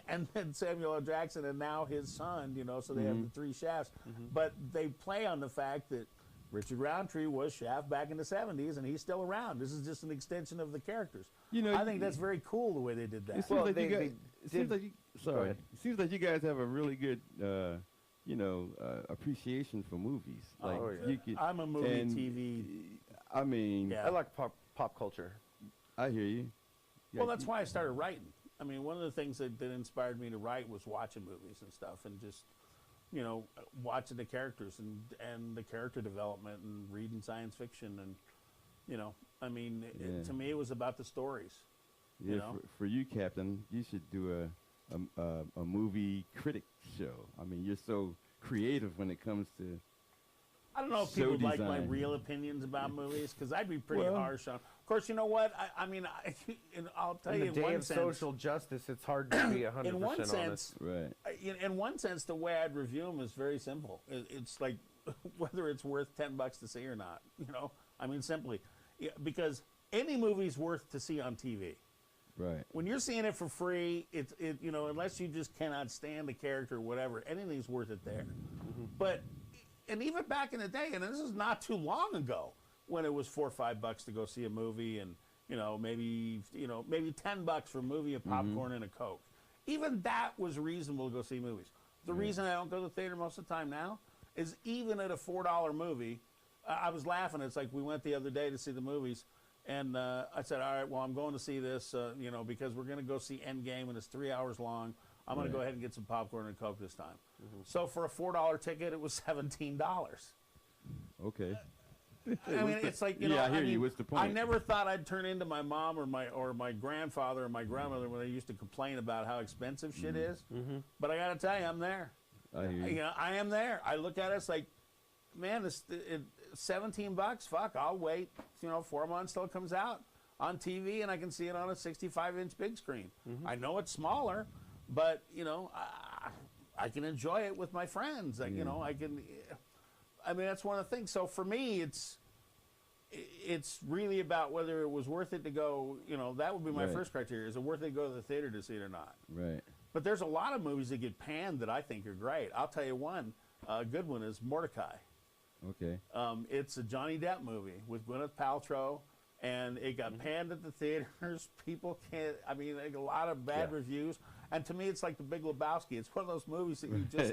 Speaker 3: and then Samuel L. Jackson and now his son, so they have the 3 Shafts. But they play on the fact that Richard Roundtree was Shaft back in the 70s, and he's still around. This is just an extension of the characters. I think that's very cool the way they did that.
Speaker 4: It seems like you guys have a really good, appreciation for movies. Like,
Speaker 3: I'm a movie TV.
Speaker 4: I mean,
Speaker 3: Yeah.
Speaker 2: I like pop culture.
Speaker 4: I hear you.
Speaker 3: Well, that's why I started writing. I mean, one of the things that inspired me to write was watching movies and stuff, and just watching the characters and the character development and reading science fiction and I mean, to me it was about the stories.
Speaker 4: Yeah, for you, Captain, you should do a movie critic show. I mean, you're so creative when it comes to.
Speaker 3: I don't know if
Speaker 4: show
Speaker 3: people like my
Speaker 4: design.
Speaker 3: real opinions about movies because I'd be pretty
Speaker 4: Well-
Speaker 3: harsh on. Of course, you know what? I'll tell
Speaker 2: In
Speaker 3: you
Speaker 2: the day
Speaker 3: one
Speaker 2: of
Speaker 3: sense.
Speaker 2: social justice, it's hard to be 100%
Speaker 3: In one
Speaker 2: honest.
Speaker 3: sense,
Speaker 4: Right.
Speaker 3: in one sense, the way I'd review them is very simple. It's like whether it's worth $10 to see or not. I mean, simply because any movie's worth to see on TV.
Speaker 4: Right.
Speaker 3: When you're seeing it for free, unless you just cannot stand the character or whatever, anything's worth it there. But and even back in the day, and this is not too long ago, when it was $4 or $5 to go see a movie, and maybe $10 for a movie, a popcorn, and a Coke. Even that was reasonable to go see movies. The reason I don't go to the theater most of the time now is even at a $4 movie, I was laughing. It's like we went the other day to see the movies, and I said, all right, well, I'm going to see this, because we're going to go see Endgame, and it's 3 hours long. I'm going to go ahead and get some popcorn and Coke this time. So for a $4 ticket, it was $17.
Speaker 4: Okay.
Speaker 3: I mean, it's like,
Speaker 4: I hear you. What's the point?
Speaker 3: I never thought I'd turn into my mom or my grandfather or my grandmother when they used to complain about how expensive shit is. But I got to tell you, I'm there.
Speaker 4: I hear you.
Speaker 3: I am there. I look at it, it's like, man, it's $17. Fuck, I'll wait. 4 months till it comes out on TV, and I can see it on a 65-inch big screen. I know it's smaller, but I can enjoy it with my friends. I can. I mean, that's one of the things. So for me, it's really about whether it was worth it to go. You know, that would be my
Speaker 4: Right.
Speaker 3: first criteria: is it worth it to go to the theater to see it or not?
Speaker 4: Right.
Speaker 3: But there's a lot of movies that get panned that I think are great. I'll tell you one. A good one is Mordecai.
Speaker 4: Okay.
Speaker 3: It's a Johnny Depp movie with Gwyneth Paltrow, and it got panned at the theaters. People can't. I mean, like, a lot of bad reviews. And to me, it's like The Big Lebowski. It's one of those movies that you just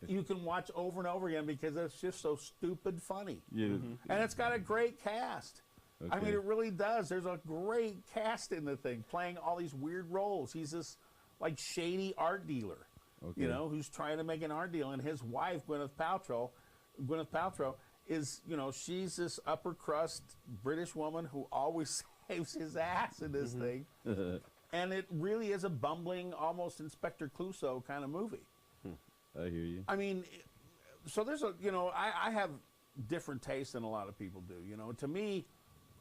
Speaker 3: you can watch over and over again because it's just so stupid funny.
Speaker 4: Yeah.
Speaker 3: And it's got a great cast. I mean,
Speaker 4: Okay.
Speaker 3: it really does. There's a great cast in the thing, playing all these weird roles. He's this like shady art dealer,
Speaker 4: Okay.
Speaker 3: you know, who's trying to make an art deal, and his wife, Gwyneth Paltrow, is, you know, she's this upper crust British woman who always saves his ass in this thing, and it really is a bumbling, almost Inspector Clouseau kind of movie.
Speaker 4: I hear you.
Speaker 3: I mean, so there's a, you know, I have different tastes than a lot of people do. You know, to me,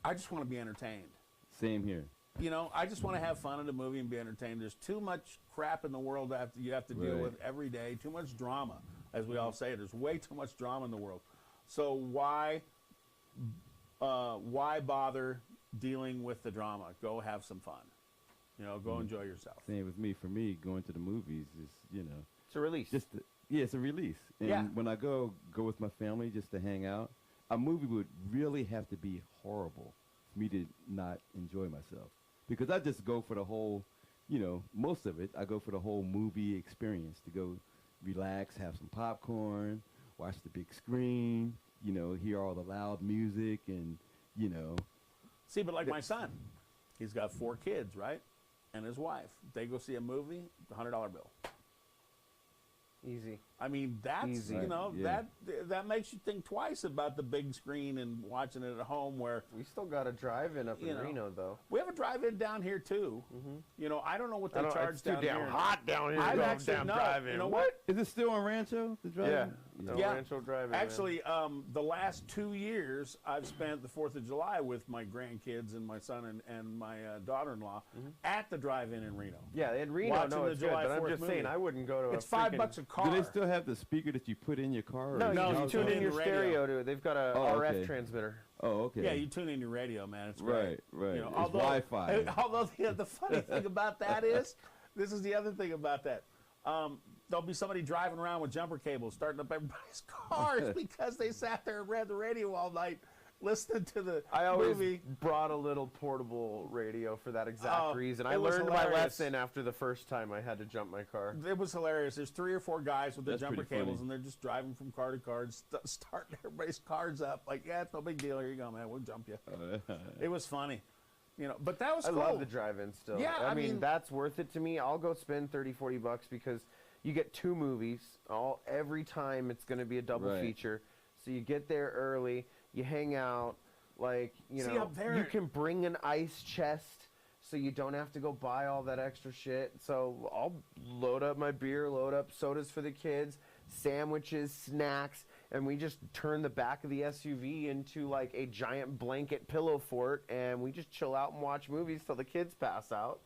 Speaker 3: I just want to be entertained.
Speaker 4: Same here.
Speaker 3: You know, I just want to have fun in a movie and be entertained. There's too much crap in the world that you have to deal
Speaker 4: Right.
Speaker 3: with every day. Too much drama, as we all say. There's way too much drama in the world. So why bother dealing with the drama? Go have some fun. You know, go enjoy yourself.
Speaker 4: Same with me. For me, going to the movies is, you know,
Speaker 2: It's a release.
Speaker 4: just yeah, it's a release. And
Speaker 3: Yeah.
Speaker 4: when I go with my family just to hang out, a movie would really have to be horrible for me to not enjoy myself. Because I just go for the whole, you know, most of it, I go for the whole movie experience, to go relax, have some popcorn, watch the big screen, you know, hear all the loud music, and, you know.
Speaker 3: See, but like my son, he's got 4 kids, right? And his wife. They go see a movie, $100 bill.
Speaker 2: Easy.
Speaker 3: I mean, that's,
Speaker 2: Easy.
Speaker 3: you know,
Speaker 4: Yeah.
Speaker 3: that makes you think twice about the big screen and watching it at home, where
Speaker 2: We still got a drive-in up
Speaker 3: You
Speaker 2: in
Speaker 3: know.
Speaker 2: Reno, though.
Speaker 3: we have a drive-in down here too. You know, I don't know what they charge
Speaker 2: it's too
Speaker 3: down
Speaker 2: damn
Speaker 3: here.
Speaker 2: hot down here. to
Speaker 3: I've
Speaker 2: go
Speaker 3: actually
Speaker 2: down
Speaker 3: no.
Speaker 2: drive-in.
Speaker 3: You know what?
Speaker 4: Is it still on Rancho? The drive?
Speaker 2: Yeah. No,
Speaker 3: Yeah.
Speaker 2: Rancho Drive-in. man.
Speaker 3: Actually, the last 2 years, I've spent the 4th of July with my grandkids and my son and my daughter-in-law at the drive-in in Reno.
Speaker 2: Yeah, in Reno,
Speaker 3: watching
Speaker 2: no,
Speaker 3: the
Speaker 2: it's good.
Speaker 3: July
Speaker 2: But I'm
Speaker 3: 4th
Speaker 2: just saying,
Speaker 3: movie.
Speaker 2: I wouldn't go to
Speaker 3: It's
Speaker 2: a freaking...
Speaker 3: $5 a car.
Speaker 4: Do they still have the speaker that you put in your car?
Speaker 2: No,
Speaker 4: or
Speaker 3: No,
Speaker 2: you
Speaker 3: you
Speaker 2: just
Speaker 3: tune
Speaker 2: tune in
Speaker 3: in
Speaker 2: your
Speaker 3: the radio.
Speaker 2: stereo to it. They've got a
Speaker 4: Oh,
Speaker 2: RF
Speaker 4: okay.
Speaker 2: transmitter.
Speaker 4: Oh, okay.
Speaker 3: Yeah, you tune in your radio, man. It's great.
Speaker 4: Right.
Speaker 3: You know,
Speaker 4: It's Wi-Fi.
Speaker 3: Although the funny thing about that is, this is the other thing about that. There'll be somebody driving around with jumper cables starting up everybody's cars because they sat there and read the radio all night listening to the
Speaker 2: I always
Speaker 3: movie.
Speaker 2: brought a little portable radio for that exact
Speaker 3: Oh,
Speaker 2: reason.
Speaker 3: it
Speaker 2: I
Speaker 3: was
Speaker 2: learned my
Speaker 3: hilarious.
Speaker 2: lesson after the first time I had to jump my car.
Speaker 3: It was hilarious. There's 3 or 4 guys with their
Speaker 4: That's
Speaker 3: jumper
Speaker 4: pretty
Speaker 3: cables,
Speaker 4: funny.
Speaker 3: and they're just driving from car to car, starting everybody's cars up. Like, yeah, it's no big deal. Here you go, man. We'll jump you. It was funny. You know, but that was
Speaker 2: I
Speaker 3: cool.
Speaker 2: love the drive-in still.
Speaker 3: Yeah,
Speaker 2: I
Speaker 3: I
Speaker 2: mean,
Speaker 3: mean-
Speaker 2: that's worth it to me. I'll go spend $30-40 because you get 2 movies every time. It's going to be a double
Speaker 4: Right.
Speaker 2: feature. So you get there early, you hang out, like, you
Speaker 3: See,
Speaker 2: know,
Speaker 3: up there-
Speaker 2: you can bring an ice chest so you don't have to go buy all that extra shit. So I'll load up my beer, load up sodas for the kids, sandwiches, snacks, and we just turn the back of the SUV into like a giant blanket pillow fort, and we just chill out and watch movies till the kids pass out.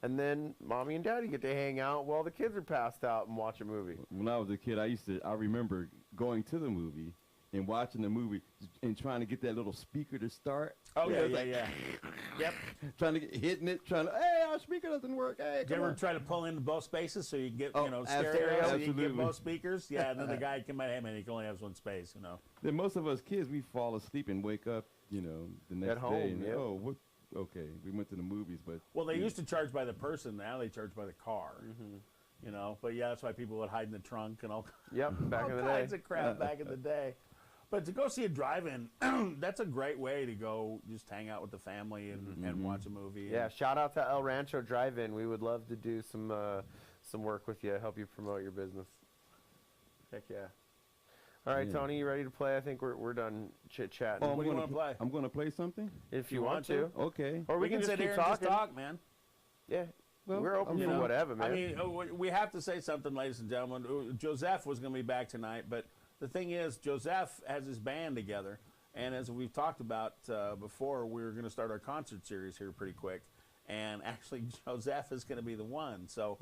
Speaker 2: And then mommy and daddy get to hang out while the kids are passed out and watch a movie.
Speaker 4: When I was a kid, I remember going to the movie and watching the movie and trying to get that little speaker to start.
Speaker 3: Oh, yeah,
Speaker 4: it's
Speaker 3: yeah,
Speaker 4: like,
Speaker 3: yeah. Yep.
Speaker 4: Trying to hitting it, hey, our speaker doesn't work. Hey,
Speaker 3: Did you
Speaker 4: come
Speaker 3: ever
Speaker 4: on.
Speaker 3: try to pull into both spaces so you can get,
Speaker 4: Oh,
Speaker 3: you know,
Speaker 4: stereo,
Speaker 3: stereo, so you can get
Speaker 4: absolutely.
Speaker 3: both speakers? Yeah, and then the guy came out, hey, man, he can only have one space, you know.
Speaker 4: Then most of us kids, we fall asleep and wake up, you know, the next
Speaker 2: At home,
Speaker 4: day. And,
Speaker 2: yep.
Speaker 4: oh, what? Okay, we went to the movies, but
Speaker 3: Well, they used to charge by the person. Now they charge by the car. You know, but yeah, that's why people would hide in the trunk and all,
Speaker 2: Yep, back
Speaker 3: all
Speaker 2: in the
Speaker 3: kinds
Speaker 2: day.
Speaker 3: of crap back in the day. But to go see a drive-in, that's a great way to go just hang out with the family and watch a movie.
Speaker 2: Yeah, shout out to El Rancho Drive-In. We would love to do some work with you, help you promote your business. Heck yeah. All right,
Speaker 4: Yeah.
Speaker 2: Tony, you ready to play? I think we're done chit-chatting.
Speaker 3: What do you wanna play?
Speaker 4: I'm going to play something.
Speaker 2: if you want to.
Speaker 4: Okay.
Speaker 2: Or
Speaker 3: we can
Speaker 2: just
Speaker 3: sit
Speaker 2: keep
Speaker 3: here
Speaker 2: talking.
Speaker 3: and just talk, man.
Speaker 2: Yeah.
Speaker 4: Well,
Speaker 2: we're open
Speaker 4: you
Speaker 2: for
Speaker 4: know,
Speaker 2: whatever, man.
Speaker 3: I mean, we have to say something, ladies and gentlemen. Joseph was going to be back tonight, but the thing is, Joseph has his band together, and as we've talked about before, we're going to start our concert series here pretty quick, and actually, Joseph is going to be the one. So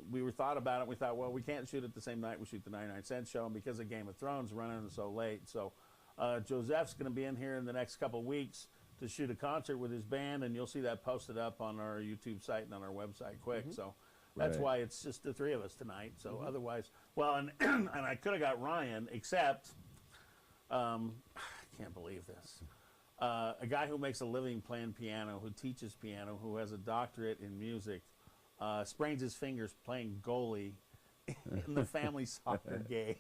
Speaker 3: we were thought about it. We thought, well, we can't shoot it the same night we shoot the 99 Cent show, and because of Game of Thrones running so late, so Joseph's going to be in here in the next couple of weeks to shoot a concert with his band, and you'll see that posted up on our YouTube site and on our website quick. So that's
Speaker 4: Right.
Speaker 3: why it's just the three of us tonight. So otherwise, well, and and I could have got Ryan, except I can't believe this. A guy who makes a living playing piano, who teaches piano, who has a doctorate in music, sprains his fingers playing goalie in the family soccer game.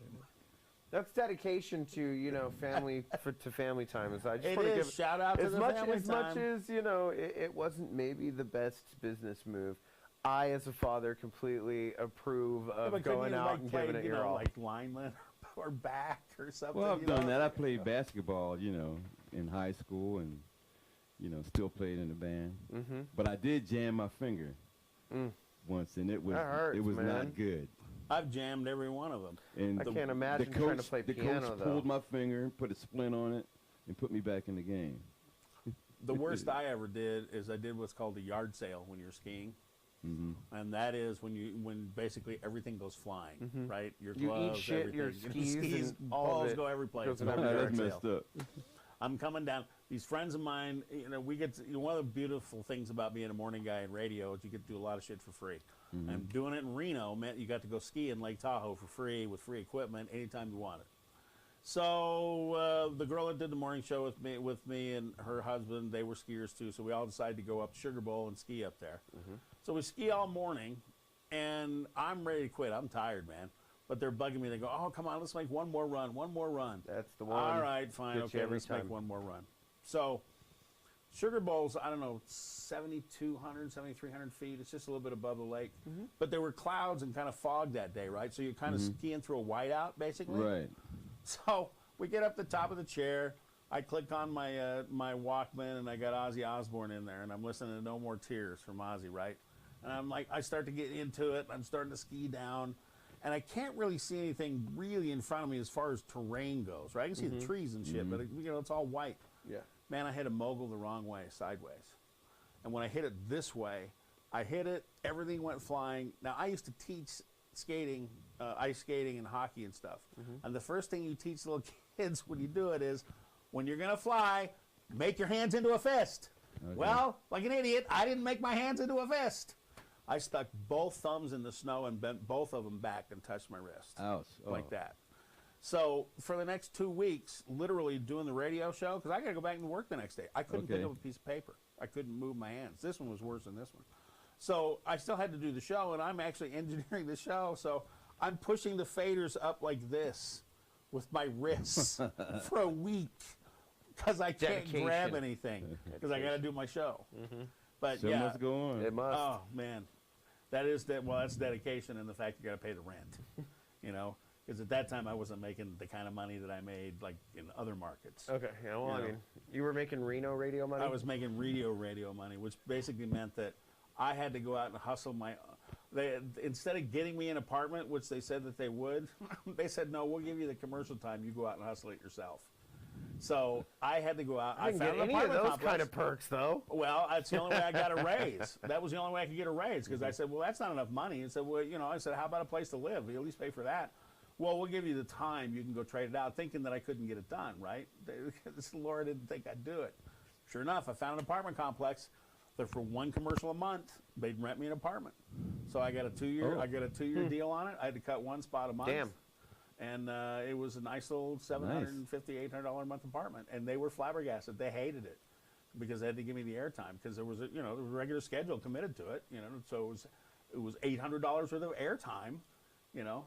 Speaker 2: That's dedication to family to family time. Is I just
Speaker 3: It
Speaker 2: want to
Speaker 3: is.
Speaker 2: give
Speaker 3: Shout out to
Speaker 2: as
Speaker 3: the
Speaker 2: much
Speaker 3: family
Speaker 2: as much
Speaker 3: time.
Speaker 2: as it wasn't maybe the best business move. I, as a father, completely approve of
Speaker 3: But couldn't
Speaker 2: going
Speaker 3: you,
Speaker 2: out
Speaker 3: like,
Speaker 2: and
Speaker 3: play,
Speaker 2: giving it your all.
Speaker 3: like lineman or back or something?
Speaker 4: Well, I've
Speaker 3: you
Speaker 4: done
Speaker 3: know?
Speaker 4: that. I played basketball, in high school, and still played in the band.
Speaker 2: Mm-hmm.
Speaker 4: But I did jam my finger once, and it was
Speaker 2: That hurts, man.
Speaker 4: not good.
Speaker 3: I've jammed every one of them.
Speaker 4: And
Speaker 2: I can't imagine
Speaker 4: the
Speaker 2: trying
Speaker 4: coach,
Speaker 2: to play
Speaker 4: the
Speaker 2: piano,
Speaker 4: coach
Speaker 2: though.
Speaker 4: pulled my finger, put a splint on it, and put me back in the game.
Speaker 3: The worst I ever did is I did what's called a yard sale when you're skiing. And that is when basically everything goes flying, right? Your
Speaker 2: You eat
Speaker 3: gloves,
Speaker 2: shit, your
Speaker 3: everything.
Speaker 2: skis, and all of
Speaker 3: balls
Speaker 2: it
Speaker 3: go every place.
Speaker 2: goes in
Speaker 3: It's
Speaker 2: every
Speaker 3: a
Speaker 4: That's
Speaker 3: yard
Speaker 4: messed
Speaker 3: sale.
Speaker 4: up.
Speaker 3: I'm coming down. These friends of mine, we get to, one of the beautiful things about being a morning guy in radio is you get to do a lot of shit for free. And doing it in Reno meant you got to go ski in Lake Tahoe for free with free equipment anytime you wanted. So the girl that did the morning show with me and her husband, they were skiers too. So we all decided to go up to Sugar Bowl and ski up there. So we ski all morning, and I'm ready to quit. I'm tired, man. But they're bugging me. They go, "Oh, come on, let's make one more run, one more run."
Speaker 2: That's the one.
Speaker 3: All right, fine,
Speaker 2: Gets you
Speaker 3: okay,
Speaker 2: every
Speaker 3: let's
Speaker 2: time.
Speaker 3: make one more run. So Sugar Bowl's, I don't know, 7,200, 7,300 feet. It's just a little bit above the lake. But there were clouds and kind of fog that day, right? So you're kind of skiing through a whiteout, basically.
Speaker 4: Right.
Speaker 3: So we get up the top of the chair. I click on my my Walkman, and I got Ozzy Osbourne in there, and I'm listening to No More Tears from Ozzy, right? And I'm like, I start to get into it. I'm starting to ski down, and I can't really see anything really in front of me as far as terrain goes, right? I can see the trees and shit, but it's all white.
Speaker 2: Yeah.
Speaker 3: Man, I hit a mogul the wrong way, sideways. And when I hit it this way, I hit it, everything went flying. Now, I used to teach skating, ice skating and hockey and stuff. And the first thing you teach little kids when you do it is, when you're going to fly, make your hands into a fist.
Speaker 4: Okay.
Speaker 3: Well, like an idiot, I didn't make my hands into a fist. I stuck both thumbs in the snow and bent both of them back and touched my wrist.
Speaker 4: Ouch.
Speaker 3: Like
Speaker 4: Oh.
Speaker 3: that. So for the next 2 weeks, literally doing the radio show, because I got to go back and work the next day. I couldn't pick
Speaker 4: Okay.
Speaker 3: up a piece of paper. I couldn't move my hands. This one was worse than this one. So I still had to do the show, and I'm actually engineering the show. So I'm pushing the faders up like this with my wrists for a week because I can't
Speaker 2: Dedication.
Speaker 3: grab anything because I got to do my show. But
Speaker 4: So
Speaker 3: yeah,
Speaker 4: must go on.
Speaker 2: It must.
Speaker 3: oh man, that's dedication and the fact you got to pay the rent. Because at that time I wasn't making the kind of money that I made like in other markets.
Speaker 2: Okay. Yeah. Well,
Speaker 3: You
Speaker 2: I
Speaker 3: know.
Speaker 2: mean, you were making Reno radio money.
Speaker 3: I was making radio money, which basically meant that I had to go out and hustle instead of getting me an apartment, which they said that they would, they said, no, we'll give you the commercial time. You go out and hustle it yourself. So I had to go out.
Speaker 2: I didn't
Speaker 3: found
Speaker 2: get
Speaker 3: an
Speaker 2: any of
Speaker 3: apartment
Speaker 2: those
Speaker 3: complex.
Speaker 2: kind of perks, though.
Speaker 3: Well, that's the only way I got a raise. That was the only way I could get a raise because I said, well, that's not enough money. And said, well, I said, how about a place to live? You at least pay for that. Well, we'll give you the time. You can go trade it out, thinking that I couldn't get it done, right? Laura didn't think I'd do it. Sure enough, I found an apartment complex that for one commercial a month, they'd rent me an apartment. So I got a 2-year.
Speaker 4: Oh.
Speaker 3: I got a 2-year deal on it. I had to cut one spot a month.
Speaker 2: Damn.
Speaker 3: And it was a nice little $750, $800 a month apartment. And they were flabbergasted. They hated it because they had to give me the airtime because there was a regular schedule committed to it. So it was $800 worth of airtime.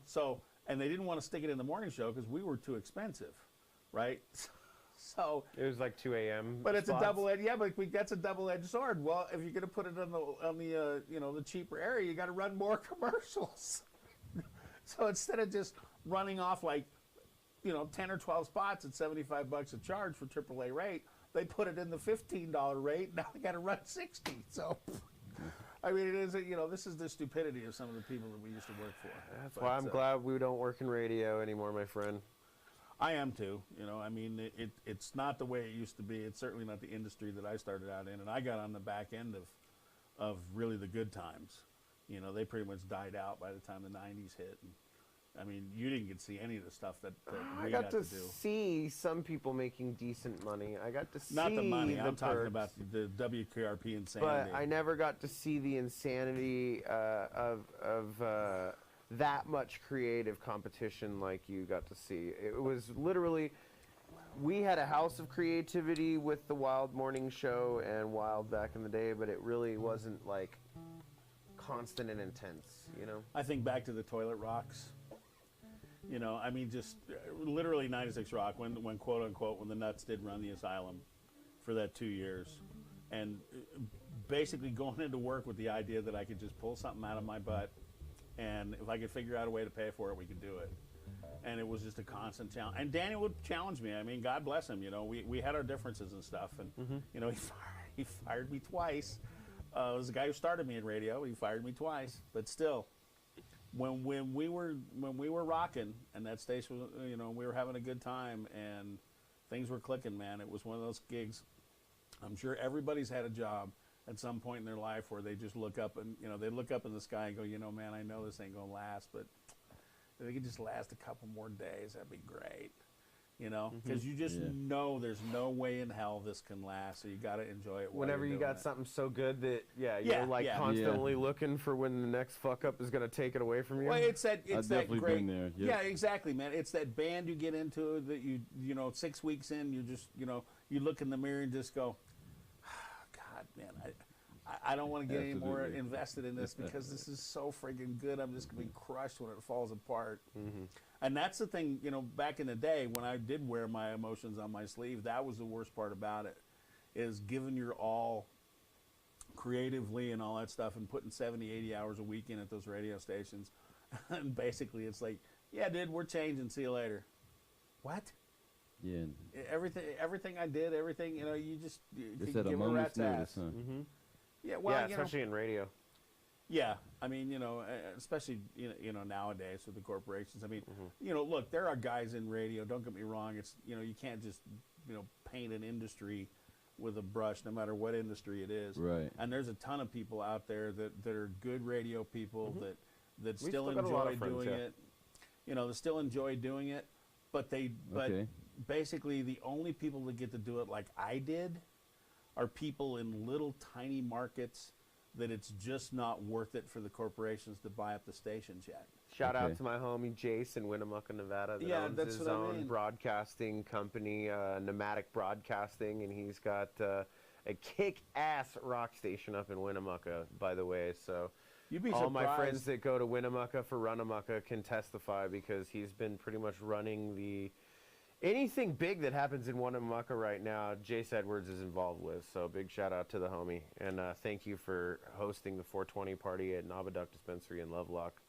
Speaker 3: So and they didn't want to stick it in the morning show because we were too expensive, right? So
Speaker 2: It was like 2 a.m.
Speaker 3: but it's
Speaker 2: spots.
Speaker 3: a double-edged. Yeah, but that's a double-edged sword. Well, if you're going to put it on the cheaper area, you got to run more commercials. So instead of just running off like 10 or 12 spots at $75 a charge for AAA rate, they put it in the $15 rate. Now I got to run 60. So I mean, it is this is the stupidity of some of the people that we used to work for.
Speaker 2: That's why I'm glad we don't work in radio anymore, my friend.
Speaker 3: I am too. I mean, it's not the way it used to be. It's certainly not the industry that I started out in, and I got on the back end of really the good times. They pretty much died out by the time the '90s hit, I mean, you didn't get to see any of the stuff that
Speaker 2: I
Speaker 3: we
Speaker 2: got to
Speaker 3: do.
Speaker 2: see some people making decent money. I got to see
Speaker 3: Not the money. I'm talking
Speaker 2: perks,
Speaker 3: about the WKRP insanity.
Speaker 2: but I never got to see the insanity of that much creative competition like you got to see. It was literally, we had a house of creativity with the Wild Morning Show and Wild back in the day, but it really wasn't like constant and intense, you know?
Speaker 3: I think back to the Toilet Rocks. You know, I mean, just literally 96 Rock, when quote unquote, when the Nuts did run the asylum for that 2 years. And basically going into work with the idea that I could just pull something out of my butt, and if I could figure out a way to pay for it, we could do it. And it was just a constant challenge. And Danny would challenge me. I mean, God bless him. You know, we had our differences and stuff. And, you know, he fired me twice. It was the guy who started me in radio. He fired me twice. But still, when we were rocking, and that station was, you know, we were having a good time, and things were clicking, man. It was one of those gigs. I'm sure everybody's had a job at some point in their life where they just look up and, you know, they look up in the sky and go, you know, man, I know this ain't gonna last, but if it could just last a couple more days, that'd be great. You know, because you just know there's no way in hell this can last, so you got to enjoy it.
Speaker 2: Whenever you got something so good that, you're constantly looking for when the next fuck up is going to take it away from you.
Speaker 3: Well, it's that
Speaker 4: definitely
Speaker 3: great.
Speaker 4: been there.
Speaker 3: Yeah, exactly, man. It's that band you get into that you know, 6 weeks in, you just, you know, you look in the mirror and just go, God, man, I don't want to get any more invested in this because this is so friggin' good. I'm just going to be crushed when it falls apart. And that's the thing, you know, back in the day when I did wear my emotions on my sleeve, that was the worst part about it, is giving your all creatively and all that stuff and putting 70, 80 hours a week in at those radio stations. And basically it's like, yeah, dude, we're changing. See you later. What?
Speaker 4: Yeah.
Speaker 3: Everything I did, everything, you know, you
Speaker 4: It's
Speaker 3: can
Speaker 4: at a
Speaker 3: give a
Speaker 4: moment's
Speaker 3: rat's
Speaker 4: notice,
Speaker 3: ass.
Speaker 4: huh?
Speaker 3: Yeah, well, you know,
Speaker 2: especially in radio.
Speaker 3: yeah, I mean, you know, especially you know nowadays with the corporations. I mean, you know, look, there are guys in radio. Don't get me wrong. It's, you know, you can't just, you know, paint an industry with a brush, no matter what industry it is.
Speaker 4: Right.
Speaker 3: And there's a ton of people out there that are good radio people that
Speaker 2: We
Speaker 3: still
Speaker 2: still got a lot
Speaker 3: enjoy
Speaker 2: of friends,
Speaker 3: doing
Speaker 2: yeah.
Speaker 3: it. You know, they still enjoy doing it, but basically the only people that get to do it like I did are people in little tiny markets that it's just not worth it for the corporations to buy up the stations yet.
Speaker 2: Shout out to my homie Jace in Winnemucca, Nevada, that owns
Speaker 3: that's
Speaker 2: his
Speaker 3: what I
Speaker 2: own
Speaker 3: mean.
Speaker 2: broadcasting company, Nomadic Broadcasting, and he's got a kick-ass rock station up in Winnemucca, by the way. So
Speaker 3: You'd be
Speaker 2: all my
Speaker 3: surprised.
Speaker 2: friends that go to Winnemucca for Runnemucca can testify, because he's been pretty much running anything big that happens in Winnemucca right now, Jace Edwards is involved with. So big shout out to the homie. And thank you for hosting the 420 party at Nabaduck Dispensary in Lovelock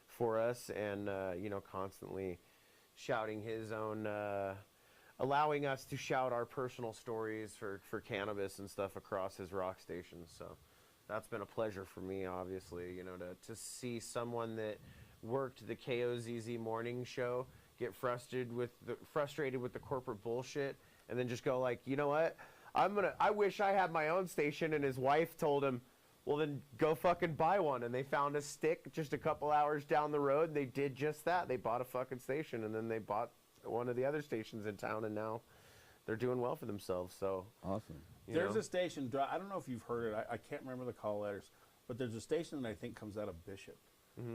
Speaker 2: for us. And, you know, constantly shouting his own, allowing us to shout our personal stories for cannabis and stuff across his rock stations. So that's been a pleasure for me, obviously, you know, to see someone that worked the KOZZ morning show get frustrated with the corporate bullshit, and then just go like, you know what, I wish I had my own station. And his wife told him, well, then go fucking buy one. And they found a stick just a couple hours down the road, and they did just that. They bought a fucking station, and then they bought one of the other stations in town, and now they're doing well for themselves. So
Speaker 4: Awesome.
Speaker 3: There's a station, I don't know if you've heard it, I can't remember the call letters, but there's a station that I think comes out of Bishop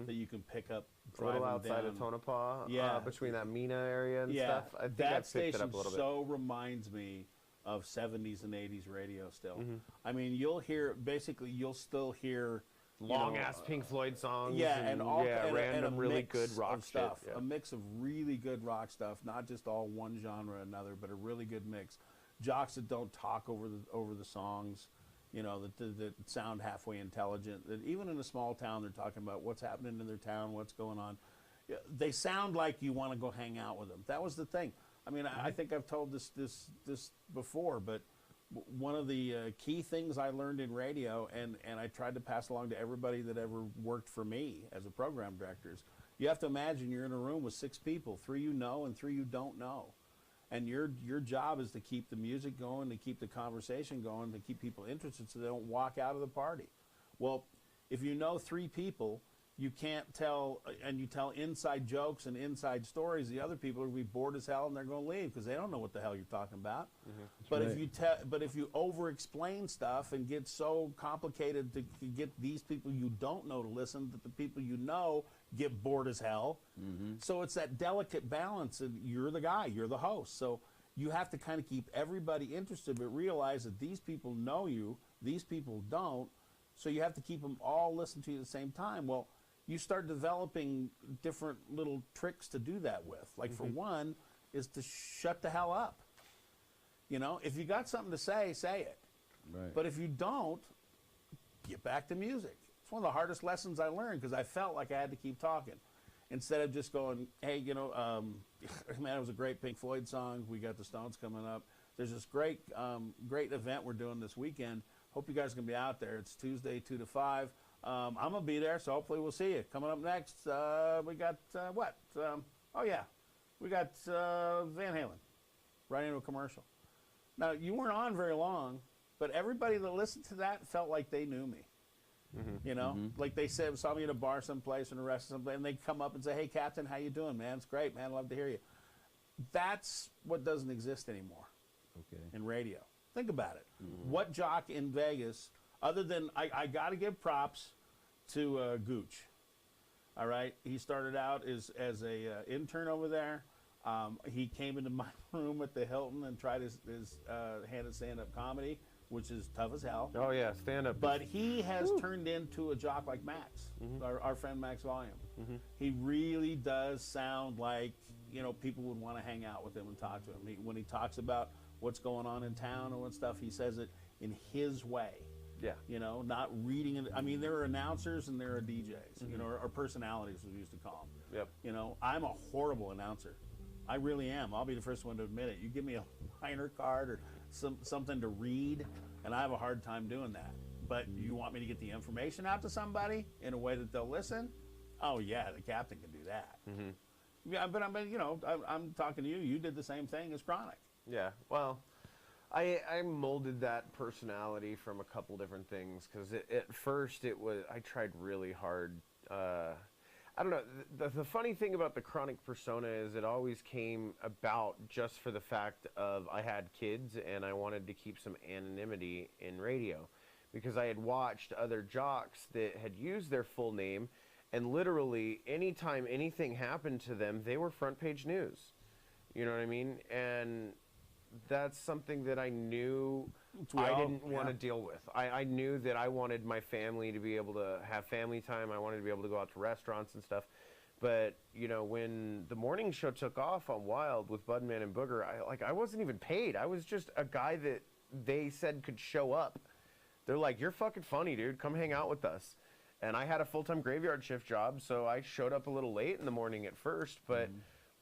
Speaker 3: that you can pick up
Speaker 2: a little
Speaker 3: driving
Speaker 2: outside
Speaker 3: down.
Speaker 2: of Tonopah,
Speaker 3: Yeah.
Speaker 2: Between that Mina area and
Speaker 3: Yeah,
Speaker 2: stuff. I think
Speaker 3: that
Speaker 2: I picked
Speaker 3: station
Speaker 2: it up a little bit.
Speaker 3: so reminds me of 70s and 80s radio still. I mean, you'll still hear
Speaker 2: Long ass Pink Floyd songs.
Speaker 3: Yeah, and all and
Speaker 2: random
Speaker 3: a
Speaker 2: really
Speaker 3: mix
Speaker 2: good rock
Speaker 3: of stuff.
Speaker 2: shit. Yeah.
Speaker 3: A mix of really good rock stuff, not just all one genre or another, but a really good mix. Jocks that don't talk over the songs, you know, that sound halfway intelligent. That even in a small town, they're talking about what's happening in their town, what's going on. Yeah, they sound like you want to go hang out with them. That was the thing. I mean, I think I've told this before, but one of the key things I learned in radio, and I tried to pass along to everybody that ever worked for me as a program director, is you have to imagine you're in a room with 6 people, 3 you know and 3 you don't know. And your job is to keep the music going, to keep the conversation going, to keep people interested so they don't walk out of the party. Well, if you know 3 people, you can't tell, and you tell inside jokes and inside stories, the other people are going to be bored as hell and they're going to leave because they don't know what the hell you're talking about. But if you over-explain stuff and get so complicated to get these people you don't know to listen, that the people you know get bored as hell. So it's that delicate balance, and you're the guy, you're the host. So you have to kind of keep everybody interested, but realize that these people know you, these people don't. So you have to keep them all listening to you at the same time. Well, you start developing different little tricks to do that with. Like for one, is to shut the hell up. You know, if you got something to say it.
Speaker 4: Right.
Speaker 3: But if you don't, get back to music. It's one of the hardest lessons I learned because I felt like I had to keep talking instead of just going, hey, you know, man, it was a great Pink Floyd song. We got the Stones coming up. There's this great event we're doing this weekend. Hope you guys can be out there. It's Tuesday, 2 to 5. I'm going to be there, so hopefully we'll see you. Coming up next, we got what? We got Van Halen right into a commercial. Now, you weren't on very long, but everybody that listened to that felt like they knew me. You know, like they saw me at a bar someplace or a restaurant someplace, and they come up and say, hey, Captain, how you doing, man? It's great, man. I'd love to hear you. That's what doesn't exist anymore in radio. Think about it. What jock in Vegas, other than, I got to give props to Gooch. All right? He started out as a intern over there. He came into my room at the Hilton and tried his hand at stand-up comedy, which is tough as hell.
Speaker 2: Oh, yeah, stand-up.
Speaker 3: But he has turned into a jock like Max, our friend Max Volume. He really does sound like, you know, people would want to hang out with him and talk to him. When he talks about what's going on in town and what stuff, he says it in his way.
Speaker 2: Yeah.
Speaker 3: You know, not reading it. I mean, there are announcers and there are DJs, you know, or personalities, as we used to call them.
Speaker 2: Yep.
Speaker 3: You know, I'm a horrible announcer. I really am. I'll be the first one to admit it. You give me a liner card or something to read, and I have a hard time doing that. But you want me to get the information out to somebody in a way that they'll listen? Oh, yeah, the captain can do that. Yeah, but you know, I'm talking to you. You did the same thing as Kronik.
Speaker 2: Yeah, well, I molded that personality from a couple different things because at first I tried really hard. I don't know. The funny thing about the Kronik persona is it always came about just for the fact of I had kids and I wanted to keep some anonymity in radio because I had watched other jocks that had used their full name, and literally anytime anything happened to them, they were front page news. You know what I mean? And that's something that I knew I didn't want to deal with. I knew that I wanted my family to be able to have family time. I wanted to be able to go out to restaurants and stuff. But, you know, when the morning show took off on Wild with Budman and Booger, I wasn't even paid. I was just a guy that they said could show up. They're like, you're fucking funny, dude. Come hang out with us. And I had a full-time graveyard shift job, so I showed up a little late in the morning at first, but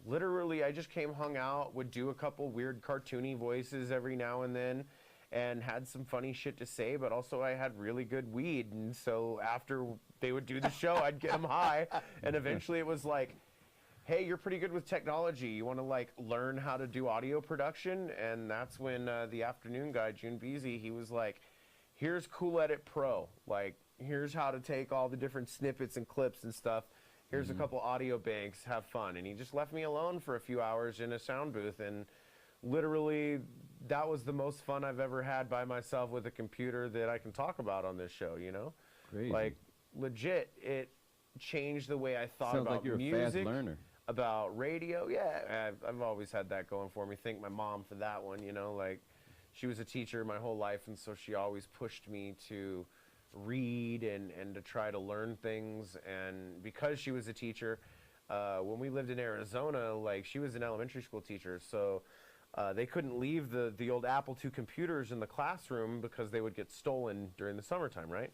Speaker 2: literally I just came, hung out, would do a couple weird cartoony voices every now and then, and had some funny shit to say, but also I had really good weed, and so after they would do the show, I'd get them high, and eventually it was like, hey, you're pretty good with technology. You want to, like, learn how to do audio production? And that's when the afternoon guy, June Beasy, he was like, here's Cool Edit Pro. Like, here's how to take all the different snippets and clips and stuff. Here's a couple audio banks, have fun. And he just left me alone for a few hours in a sound booth, and literally that was the most fun I've ever had by myself with a computer that I can talk about on this show, you know?
Speaker 4: Crazy.
Speaker 2: Like, legit, it changed the way I thought
Speaker 4: Sounds
Speaker 2: about
Speaker 4: like you're
Speaker 2: music,
Speaker 4: a fast learner.
Speaker 2: about radio. Yeah, I've always had that going for me. Thank my mom for that one, you know? Like, she was a teacher my whole life, and so she always pushed me to read and to try to learn things. And because she was a teacher, when we lived in Arizona, like, she was an elementary school teacher, so they couldn't leave the old Apple II computers in the classroom because they would get stolen during the summertime, right?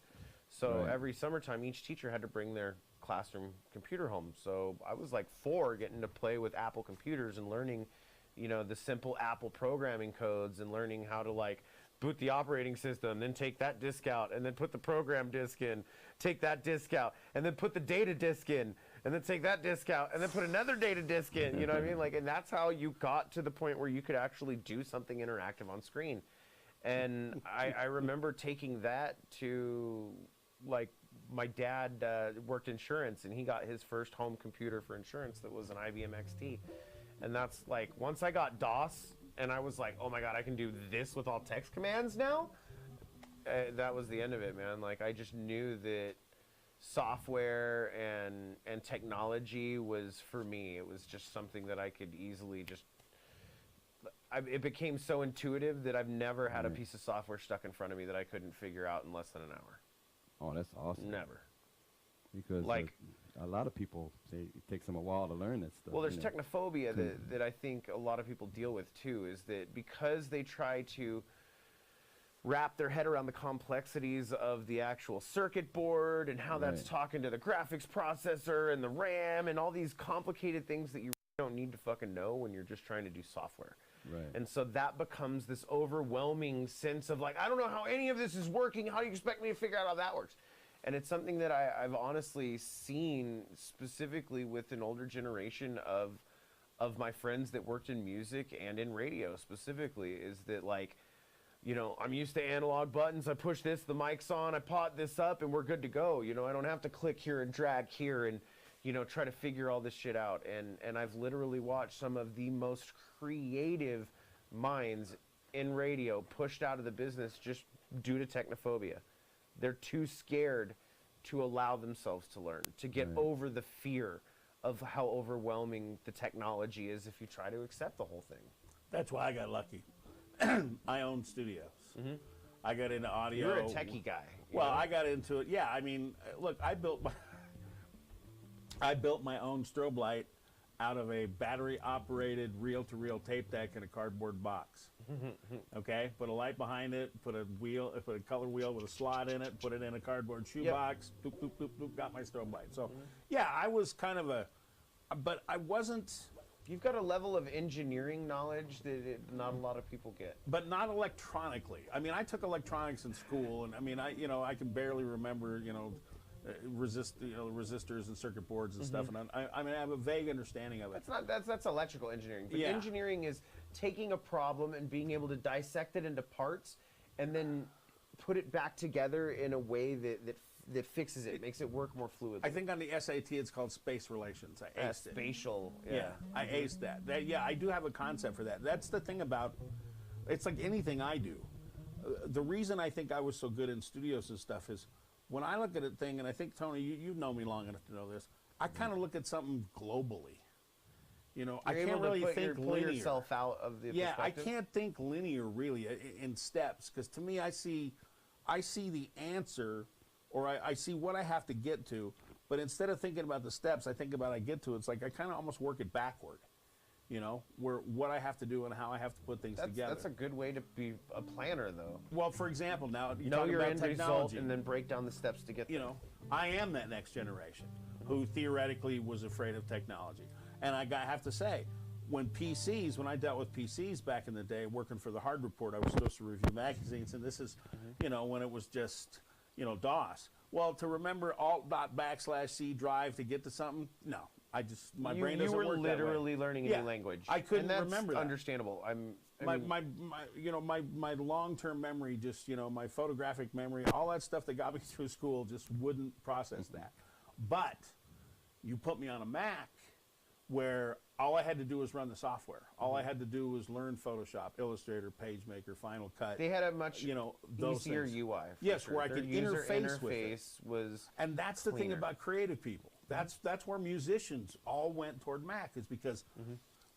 Speaker 2: So every summertime, each teacher had to bring their classroom computer home. So I was like 4 getting to play with Apple computers and learning, you know, the simple Apple programming codes and learning how to, like, boot the operating system, then take that disk out, and then put the program disk in, take that disk out, and then put the data disk in, and then take that disk out, and then put another data disk in, you know what I mean? Like, and that's how you got to the point where you could actually do something interactive on screen. And I remember taking that to, like, my dad worked insurance, and he got his first home computer for insurance that was an IBM XT. And that's like, once I got DOS, and I was like, oh my God, I can do this with all text commands now? That was the end of it, man. Like, I just knew that software and technology was for me. It was just something that I could easily just... it became so intuitive that I've never had a piece of software stuck in front of me that I couldn't figure out in less than an hour.
Speaker 4: Oh, that's awesome.
Speaker 2: Never.
Speaker 4: Because
Speaker 2: like,
Speaker 4: a lot of people say it takes them a while to learn that stuff.
Speaker 2: Well, there's technophobia that I think a lot of people deal with too, is that because they try to wrap their head around the complexities of the actual circuit board and how that's talking to the graphics processor and the RAM and all these complicated things that you don't need to fucking know when you're just trying to do software.
Speaker 4: Right.
Speaker 2: And so that becomes this overwhelming sense of like, I don't know how any of this is working. How do you expect me to figure out how that works? And it's something that I've honestly seen specifically with an older generation of my friends that worked in music and in radio specifically, is that like, you know, I'm used to analog buttons. I push this, the mic's on, I pot this up, and we're good to go. You know, I don't have to click here and drag here and, you know, try to figure all this shit out. And I've literally watched some of the most creative minds in radio pushed out of the business just due to technophobia. They're too scared to allow themselves to learn, to get over the fear of how overwhelming the technology is if you try to accept the whole thing.
Speaker 3: That's why I got lucky. I own studios. I got into audio.
Speaker 2: You're a techie guy.
Speaker 3: Well, I got into it. Yeah, I mean, look, I built my own strobe light out of a battery-operated reel-to-reel tape deck in a cardboard box. Okay, put a light behind it, put a color wheel with a slot in it, put it in a cardboard shoebox. Boop, boop, boop, boop, got my strobe light. So, yeah, I was kind of but I wasn't.
Speaker 2: You've got a level of engineering knowledge that not a lot of people get.
Speaker 3: But not electronically. I mean, I took electronics in school, and I mean, I can barely remember, resistors and circuit boards and stuff. And I mean, I have a vague understanding of it.
Speaker 2: That's electrical engineering. But engineering is taking a problem and being able to dissect it into parts, and then put it back together in a way that fixes it, makes it work more fluidly.
Speaker 3: I think on the SAT it's called space relations. I aced it.
Speaker 2: Spatial.
Speaker 3: Yeah, I aced that. I do have a concept for that. That's the thing about, it's like anything I do. The reason I think I was so good in studios and stuff is when I look at a thing, and I think, Tony, you've known me long enough to know this, I kind of look at something globally. You know, I can't really think linear.
Speaker 2: Yourself out of the
Speaker 3: perspective. I
Speaker 2: perspective.
Speaker 3: can't think linear really in steps, because to me I see the answer, or I see what I have to get to, but instead of thinking about the steps, I think about I get to. It's like I kind of almost work it backward, you know, where what I have to do and how I have to put things together.
Speaker 2: That's a good way to be a planner, though.
Speaker 3: Well, for example, now you
Speaker 2: know
Speaker 3: talk
Speaker 2: your
Speaker 3: about
Speaker 2: end
Speaker 3: technology,
Speaker 2: result and then break down the steps to get there.
Speaker 3: You know, I am that next generation who theoretically was afraid of technology, and I have to say, when I dealt with PCs back in the day, working for the Hard Report, I was supposed to review magazines, and this is, you know, when it was just, you know, DOS. Well, to remember alt./C drive to get to something, no. My brain doesn't work that way.
Speaker 2: You were literally learning a new language.
Speaker 3: I couldn't
Speaker 2: and that's
Speaker 3: remember that.
Speaker 2: Understandable.
Speaker 3: My long-term memory, just, you know, my photographic memory, all that stuff that got me through school just wouldn't process that. But you put me on a Mac where all I had to do was run the software. All I had to do was learn Photoshop, Illustrator, PageMaker, Final Cut.
Speaker 2: They had a much easier
Speaker 3: things.
Speaker 2: UI.
Speaker 3: Yes,
Speaker 2: sure.
Speaker 3: where I
Speaker 2: Their
Speaker 3: could
Speaker 2: user
Speaker 3: interface with it.
Speaker 2: Was
Speaker 3: and that's the thing about creative people. That's where musicians all went toward Mac, is because,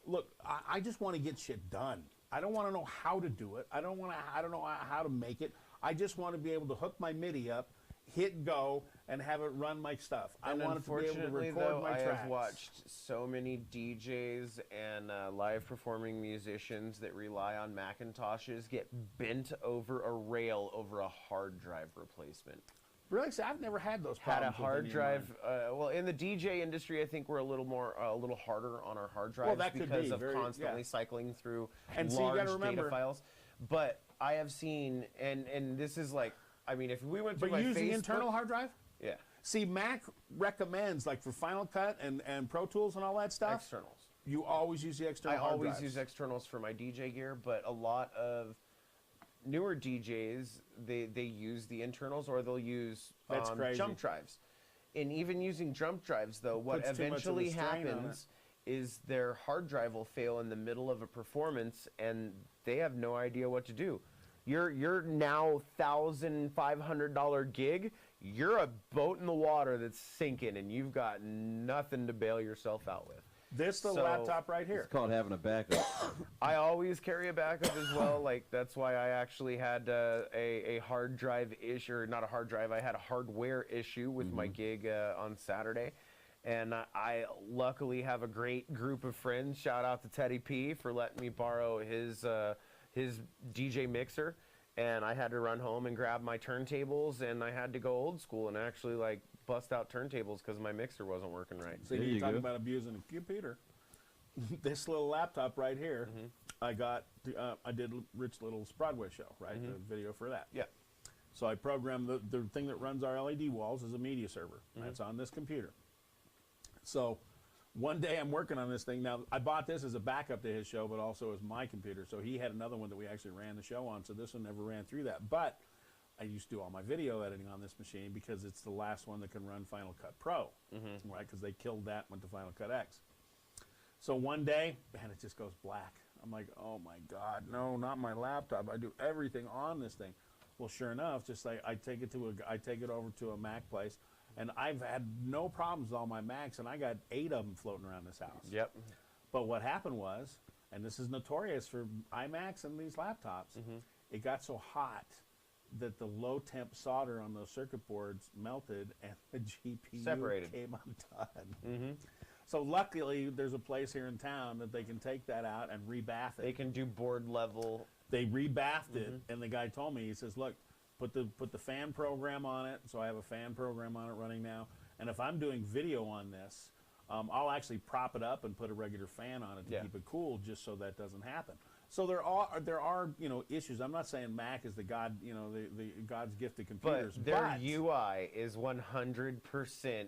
Speaker 3: look, I just want to get shit done. I don't want to know how to do it. I don't know how to make it. I just want to be able to hook my MIDI up, hit go, and have it run my stuff. I want to be able to record my tracks.
Speaker 2: I have watched so many DJs and live performing musicians that rely on Macintoshes get bent over a rail over a hard drive replacement.
Speaker 3: Really? See, I've never had those
Speaker 2: Had
Speaker 3: problems.
Speaker 2: a hard drive. Well, in the DJ industry, I think we're a little harder on our hard drives because of constantly cycling through large data files. But I have seen, and this is like, I mean, if we went to my Facebook...
Speaker 3: But using internal hard drive?
Speaker 2: Yeah.
Speaker 3: See, Mac recommends, like for Final Cut and Pro Tools and all that stuff...
Speaker 2: Externals.
Speaker 3: You always use the external hard drives.
Speaker 2: I always use externals for my DJ gear, but a lot of newer DJs, they use the internals or they'll use
Speaker 3: That's crazy.
Speaker 2: jump drives. And even using jump drives, though, what
Speaker 3: Puts too much of a
Speaker 2: eventually
Speaker 3: strain on
Speaker 2: happens is their hard drive will fail in the middle of a performance, and they have no idea what to do. Your now $1,500 gig, you're a boat in the water that's sinking, and you've got nothing to bail yourself out with.
Speaker 3: This little
Speaker 2: So-
Speaker 3: laptop right here.
Speaker 4: It's called having a backup.
Speaker 2: I always carry a backup as well. Like, that's why I actually had a hard drive issue, or not a hard drive. I had a hardware issue with my gig on Saturday, and I luckily have a great group of friends. Shout out to Teddy P for letting me borrow his DJ mixer, and I had to run home and grab my turntables, and I had to go old school and actually like bust out turntables because my mixer wasn't working right.
Speaker 3: So
Speaker 4: There
Speaker 3: you
Speaker 4: you
Speaker 3: talk
Speaker 4: go.
Speaker 3: about abusing a computer. This little laptop right here, I got. I did Rich Little's Broadway show, right? The video for that.
Speaker 2: Yeah.
Speaker 3: So I programmed the thing that runs our LED walls is a media server. That's on this computer. So one day I'm working on this thing. Now, I bought this as a backup to his show, but also as my computer. So he had another one that we actually ran the show on. So this one never ran through that. But I used to do all my video editing on this machine because it's the last one that can run Final Cut Pro, right? Because they killed that, went to Final Cut X. So one day, man, it just goes black. I'm like, oh my God, no, not my laptop. I do everything on this thing. Well, sure enough, just like I take it over to a Mac place, and I've had no problems with all my Macs, and I got 8 of them floating around this house.
Speaker 2: Yep.
Speaker 3: But what happened was, and this is notorious for iMacs and these laptops, it got so hot that the low temp solder on those circuit boards melted and the GPU
Speaker 2: Separated.
Speaker 3: came undone. So luckily, there's a place here in town that they can take that out and rebath it.
Speaker 2: They can do board level.
Speaker 3: They rebathed it, and the guy told me, he says, look, put the fan program on it. So I have a fan program on it running now. And if I'm doing video on this, I'll actually prop it up and put a regular fan on it to keep it cool, just so that doesn't happen. So there are issues. I'm not saying Mac is the God, the God's gift to computers,
Speaker 2: But their UI is 100%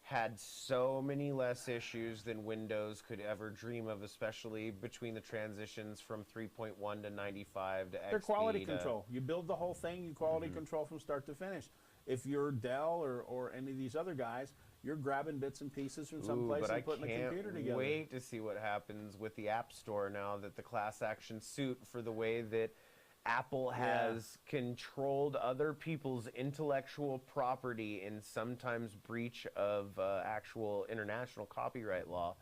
Speaker 2: had so many less issues than Windows could ever dream of, especially between the transitions from 3.1 to 95 to XP.
Speaker 3: They're quality control. You build the whole thing, you quality control from start to finish. If you're Dell or any of these other guys, you're grabbing bits and pieces from someplace and putting a computer together.
Speaker 2: Wait to see what happens with the App Store now that the class action suit for the way that Apple has controlled other people's intellectual property and sometimes breach of actual international copyright law.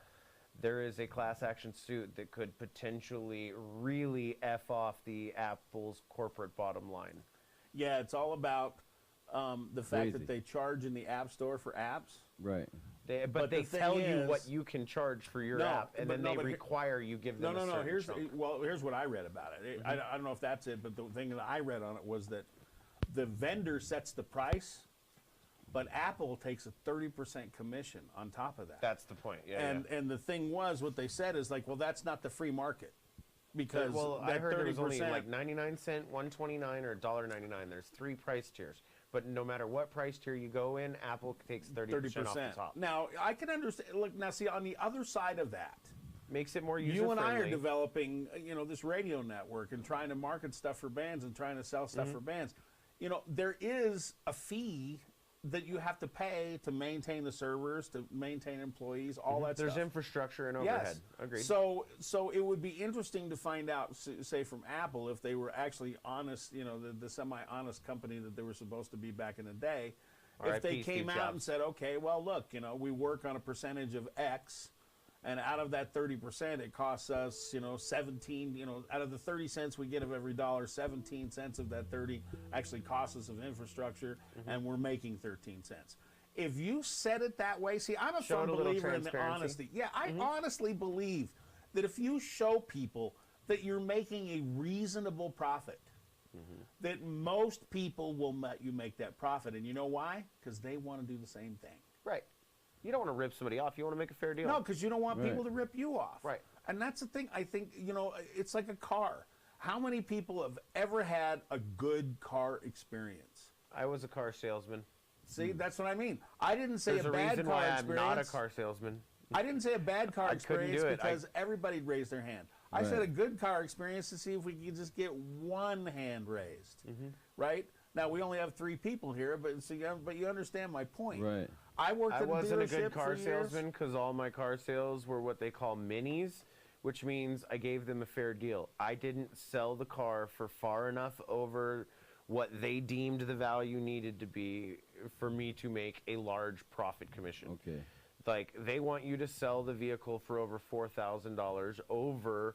Speaker 2: There is a class action suit that could potentially really F off the Apple's corporate bottom line.
Speaker 3: Yeah, it's all about the fact that
Speaker 4: Crazy.
Speaker 3: they charge in the App Store for apps.
Speaker 4: Right.
Speaker 2: But they
Speaker 3: the thing
Speaker 2: tell you
Speaker 3: is-
Speaker 2: what you can charge for your
Speaker 3: No,
Speaker 2: app, and
Speaker 3: but
Speaker 2: then
Speaker 3: no,
Speaker 2: they
Speaker 3: but here-
Speaker 2: require you give them a certain
Speaker 3: Here's
Speaker 2: chunk.
Speaker 3: here's what I read about it. I don't know if that's it, but the thing that I read on it was that the vendor sets the price, but Apple takes a 30% commission on top of that.
Speaker 2: That's the point. Yeah.
Speaker 3: And the thing was, what they said is like, well, that's not the free market, because
Speaker 2: Well, I
Speaker 3: that
Speaker 2: heard there was only
Speaker 3: 30%.
Speaker 2: like 99 cent, 129, or $1.99. There's 3 price tiers. But no matter what price tier you go in, Apple takes 30% off the top.
Speaker 3: Now, I can understand. Look, now see, on the other side of that,
Speaker 2: Makes it more
Speaker 3: you
Speaker 2: user-friendly.
Speaker 3: and I are developing, this radio network and trying to market stuff for bands and trying to sell stuff for bands. There is a fee that you have to pay to maintain the servers, to maintain employees, all that
Speaker 2: There's
Speaker 3: stuff.
Speaker 2: infrastructure and overhead.
Speaker 3: Yes.
Speaker 2: Agreed.
Speaker 3: So it would be interesting to find out, say from Apple, if they were actually honest, the semi-honest company that they were supposed to be back in the day, if they
Speaker 2: RIP
Speaker 3: came
Speaker 2: Steve
Speaker 3: out
Speaker 2: Jobs.
Speaker 3: and said, okay, well, look, we work on a percentage of X, and out of that 30%, it costs us, 17, out of the 30 cents we get of every dollar, 17 cents of that 30 actually costs us of infrastructure, and we're making 13 cents. If you said it that way, see, I'm a
Speaker 2: Show
Speaker 3: firm
Speaker 2: it a little
Speaker 3: believer in the
Speaker 2: transparency.
Speaker 3: honesty. Yeah, I honestly believe that if you show people that you're making a reasonable profit, that most people will let you make that profit. And you know why? Because they want to do the same thing.
Speaker 2: Right. You don't want to rip somebody off. You want to make a fair deal.
Speaker 3: No, because you don't want
Speaker 4: Right.
Speaker 3: people to rip you off.
Speaker 2: Right.
Speaker 3: And that's the thing. I think, it's like a car. How many people have ever had a good car experience?
Speaker 2: I was a car salesman.
Speaker 3: See, that's what I mean. I didn't say
Speaker 2: There's
Speaker 3: a
Speaker 2: a
Speaker 3: bad
Speaker 2: reason
Speaker 3: car
Speaker 2: why I'm
Speaker 3: experience.
Speaker 2: not a car salesman.
Speaker 3: I didn't say a bad car
Speaker 2: I couldn't
Speaker 3: experience
Speaker 2: do it.
Speaker 3: because everybody raised their hand. I said
Speaker 4: Right.
Speaker 3: a good car experience to see if we could just get one hand raised, right? Now we only have 3 people here, but but you understand my point.
Speaker 4: Right.
Speaker 3: I worked
Speaker 2: I
Speaker 3: at a
Speaker 2: wasn't a
Speaker 3: dealership
Speaker 2: good car
Speaker 3: for years.
Speaker 2: salesman because all my car sales were what they call minis, which means I gave them a fair deal. I didn't sell the car for far enough over what they deemed the value needed to be for me to make a large profit commission.
Speaker 4: Okay.
Speaker 2: Like, they want you to sell the vehicle for over $4,000 over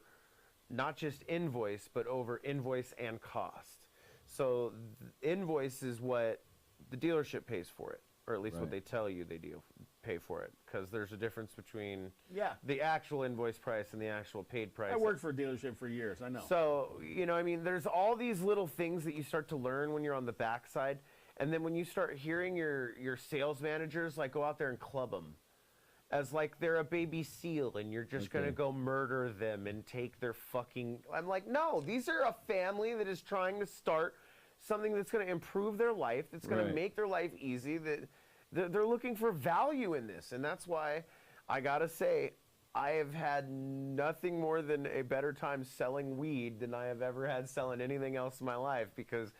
Speaker 2: not just invoice, but over invoice and cost. So invoice is what the dealership pays for it, or at least what
Speaker 4: Right.
Speaker 2: they tell you they do pay for it, because there's a difference between
Speaker 3: Yeah.
Speaker 2: the actual invoice price and the actual paid price.
Speaker 3: I worked for a dealership for years. I know.
Speaker 2: So, I mean, there's all these little things that you start to learn when you're on the backside. And then when you start hearing your sales managers, like, go out there and club them as like they're a baby seal and you're just going to
Speaker 4: Okay.
Speaker 2: go murder them and take their fucking... I'm like, no, these are a family that is trying to start something that's going to improve their life, that's going
Speaker 4: Right.
Speaker 2: to make their life easy, that they're looking for value in this. And that's why I got to say, I have had nothing more than a better time selling weed than I have ever had selling anything else in my life, because,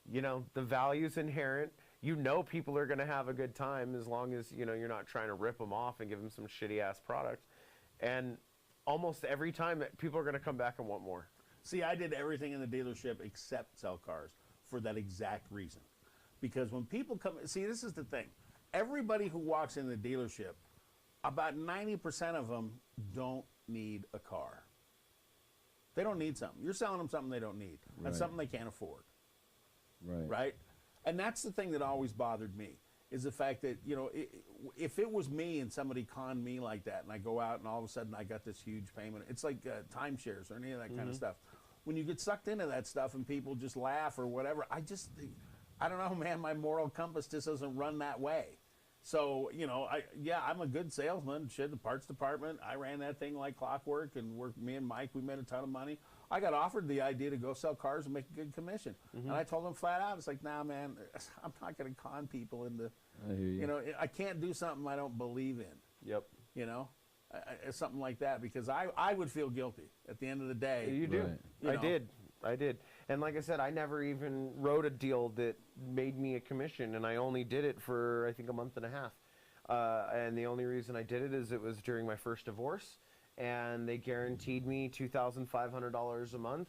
Speaker 2: the value's inherent. People are going to have a good time as long as, you're not trying to rip them off and give them some shitty-ass product. And almost every time that people are going to come back and want more.
Speaker 3: See, I did everything in the dealership except sell cars for that exact reason. Because when people come, see, this is the thing. Everybody who walks in the dealership, about 90% of them don't need a car. They don't need something. You're selling them something they don't need.
Speaker 4: Right.
Speaker 3: That's something they can't afford,
Speaker 4: Right.
Speaker 3: right? And that's the thing that always bothered me, is the fact that, if it was me and somebody conned me like that, and I go out and all of a sudden I got this huge payment, it's like timeshares or any of that kind of stuff. When you get sucked into that stuff and people just laugh or whatever, I don't know, man, my moral compass just doesn't run that way. So, I'm a good salesman. Shit, the parts department, I ran that thing like clockwork, and me and Mike, we made a ton of money. I got offered the idea to go sell cars and make a good commission. And I told them flat out, it's like, nah, man, I'm not going to con people into,
Speaker 4: I hear you.
Speaker 3: I can't do something I don't believe in,
Speaker 2: Yep.
Speaker 3: something like that, because I would feel guilty at the end of the day.
Speaker 2: You do.
Speaker 4: Right.
Speaker 2: I did. And like I said, I never even wrote a deal that made me a commission, and I only did it for, I think, a month and a half. And the only reason I did it is it was during my first divorce, and they guaranteed me $2,500 a month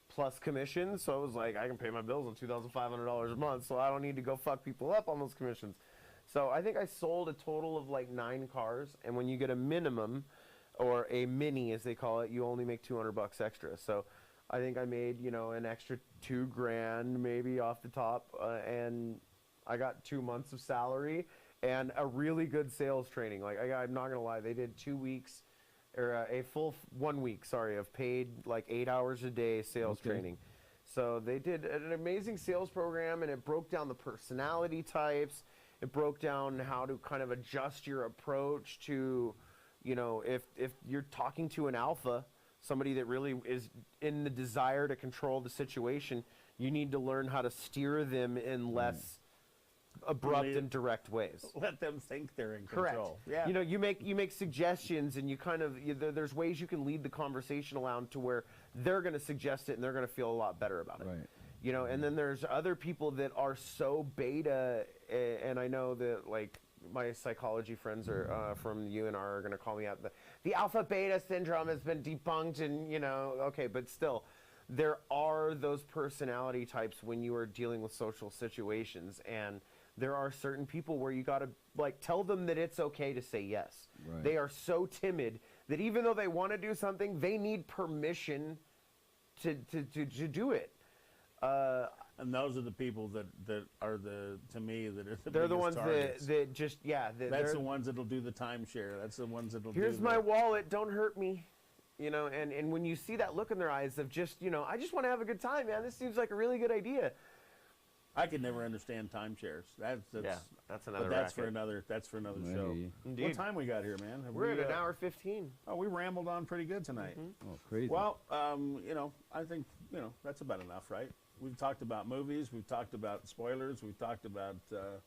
Speaker 2: plus commissions. So I was like, I can pay my bills on $2,500 a month, so I don't need to go fuck people up on those commissions. So I think I sold a total of like 9 cars, and when you get a minimum, or a mini as they call it, you only make $200 extra. So I think I made, an extra $2,000 maybe off the top, and I got 2 months of salary and a really good sales training. Like, I'm not gonna lie, they did 2 weeks, or a full 1 week, sorry, of paid like 8 hours a day sales
Speaker 4: Okay.
Speaker 2: training. So they did an amazing sales program, and it broke down the personality types. It broke down how to kind of adjust your approach to, if you're talking to an alpha, somebody that really is in the desire to control the situation, you need to learn how to steer them in less abrupt and direct ways.
Speaker 3: Let them think they're in
Speaker 2: Correct.
Speaker 3: control. Yeah.
Speaker 2: You make suggestions, and you kind of there's ways you can lead the conversation around to where they're going to suggest it and they're going to feel a lot better about it.
Speaker 4: Right.
Speaker 2: And then there's other people that are so beta, and I know that like my psychology friends are from UNR are going to call me out. The alpha beta syndrome has been debunked, and okay, but still, there are those personality types when you are dealing with social situations, and there are certain people where you got to like tell them that it's okay to say yes.
Speaker 4: Right.
Speaker 2: They are so timid that even though they want to do something, they need permission to do it.
Speaker 3: And those are the people that are to me, that are
Speaker 2: They're the
Speaker 3: biggest
Speaker 2: ones
Speaker 3: targets.
Speaker 2: that just
Speaker 3: That's the ones that'll do the timeshare. That's the ones that'll
Speaker 2: here's
Speaker 3: do
Speaker 2: my wallet, don't hurt me. And when you see that look in their eyes of just, I just want to have a good time, man. This seems like a really good idea.
Speaker 3: I could never understand timeshares. That's
Speaker 2: another
Speaker 3: but that's
Speaker 2: racket.
Speaker 3: for another
Speaker 4: I
Speaker 3: show.
Speaker 4: hear you.
Speaker 2: Indeed.
Speaker 3: What time we got here, man? Have
Speaker 2: We're
Speaker 3: we,
Speaker 2: at an hour 15.
Speaker 3: Oh, we rambled on pretty good tonight.
Speaker 4: Oh, crazy.
Speaker 3: Well, I think that's about enough, right? We've talked about movies. We've talked about spoilers. We've talked about the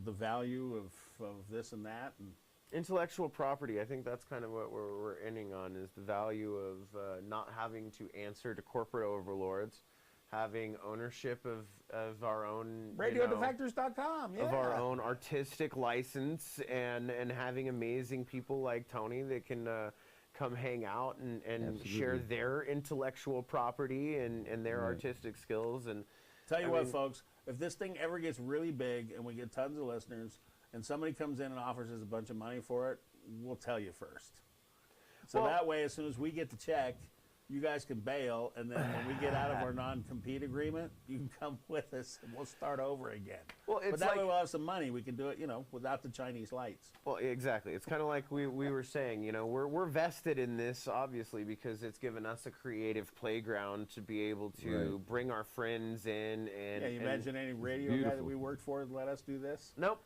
Speaker 3: value of this and that. And
Speaker 2: Intellectual property. I think that's kind of what we're ending on, is the value of not having to answer to corporate overlords, having ownership of our own
Speaker 3: RadioDefectors.com, yeah.
Speaker 2: of our own artistic license, and having amazing people like Tony that can come hang out and share their intellectual property and their artistic skills. And
Speaker 3: tell you what, folks, if this thing ever gets really big and we get tons of listeners and somebody comes in and offers us a bunch of money for it, we'll tell you first. So that way, as soon as we get the check, you guys can bail, and then when we get out of our non-compete agreement, you can come with us, and we'll start over again.
Speaker 2: Well, it's
Speaker 3: but that
Speaker 2: like,
Speaker 3: way we'll have some money. We can do it, without the Chinese lights.
Speaker 2: Well, exactly. It's kind of like we were saying, we're vested in this, obviously, because it's given us a creative playground to be able to bring our friends in. And
Speaker 3: you imagine any radio guy that we worked for let us do this?
Speaker 2: Nope.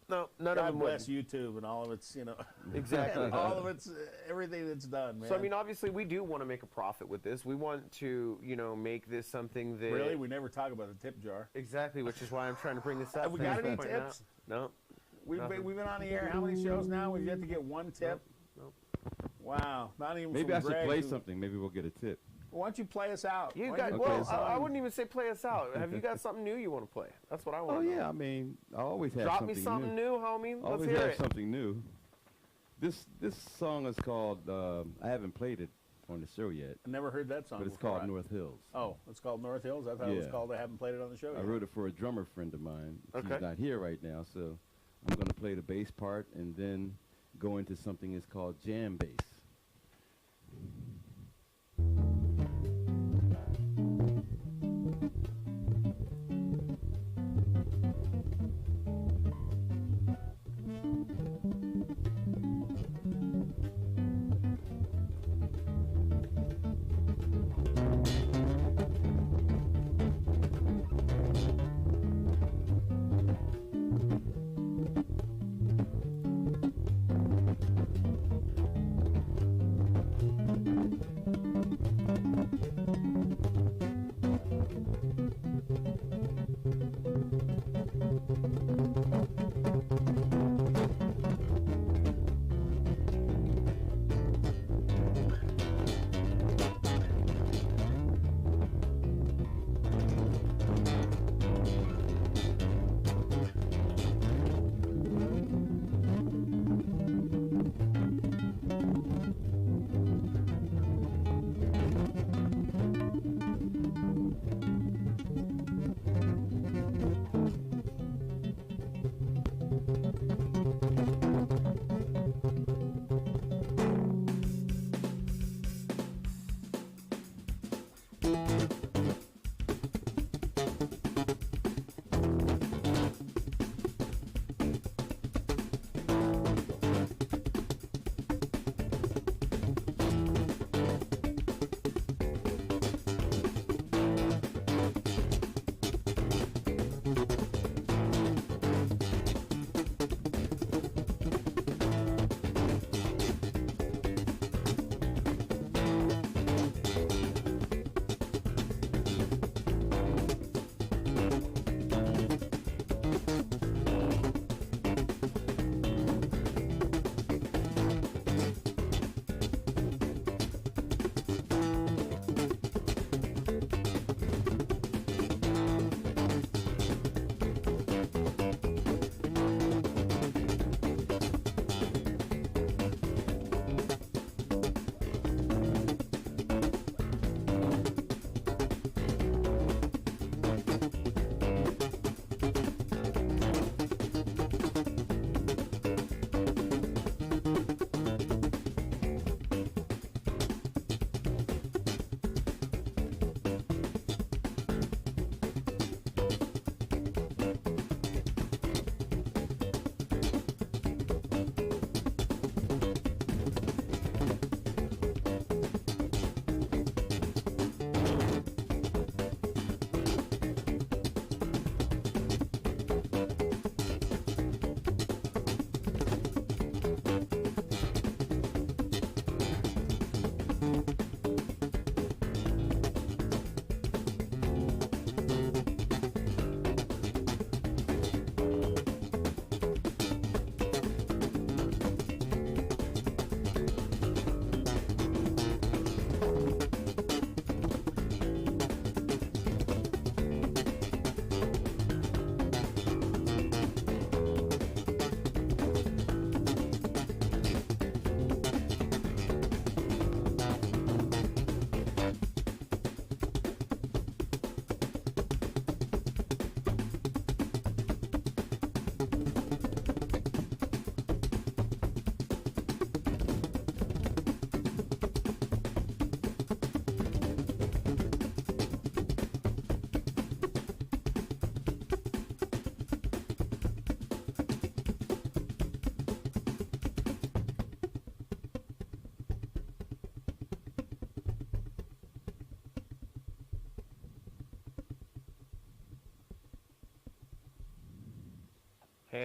Speaker 2: No, none of them
Speaker 3: God bless YouTube and all of its,
Speaker 2: Exactly.
Speaker 3: all of its, everything that's done, man.
Speaker 2: So, I mean, obviously, we do want to make a profit with this. We want to, make this something that...
Speaker 3: Really? We never talk about the tip jar.
Speaker 2: Exactly, which is why I'm trying to bring this up.
Speaker 3: Have we got any tips?
Speaker 2: No.
Speaker 3: We've been on the air how many shows now? We've yet to get one tip?
Speaker 2: Nope.
Speaker 3: Wow. Not even
Speaker 4: Maybe
Speaker 3: from
Speaker 4: I should play
Speaker 3: Greg,
Speaker 4: something. Maybe we'll get a tip.
Speaker 3: Why don't you play us out?
Speaker 2: You got, I wouldn't even say play us out. Have you got something new you want to play? That's what I want to know.
Speaker 4: Yeah, I mean, I always have
Speaker 2: Drop
Speaker 4: something
Speaker 2: me something new, homie. Let's
Speaker 4: always
Speaker 2: hear
Speaker 4: have
Speaker 2: it.
Speaker 4: something new. This song is called, I haven't played it on the show yet,
Speaker 3: I never heard that song
Speaker 4: but it's
Speaker 3: before.
Speaker 4: called North Hills.
Speaker 3: Oh, it's called North Hills? I thought it was called I Haven't Played It on the Show
Speaker 4: I
Speaker 3: Yet.
Speaker 4: wrote it for a drummer friend of mine.
Speaker 2: Okay.
Speaker 4: He's not here right now, so I'm going to play the bass part and then go into something that's called jam bass.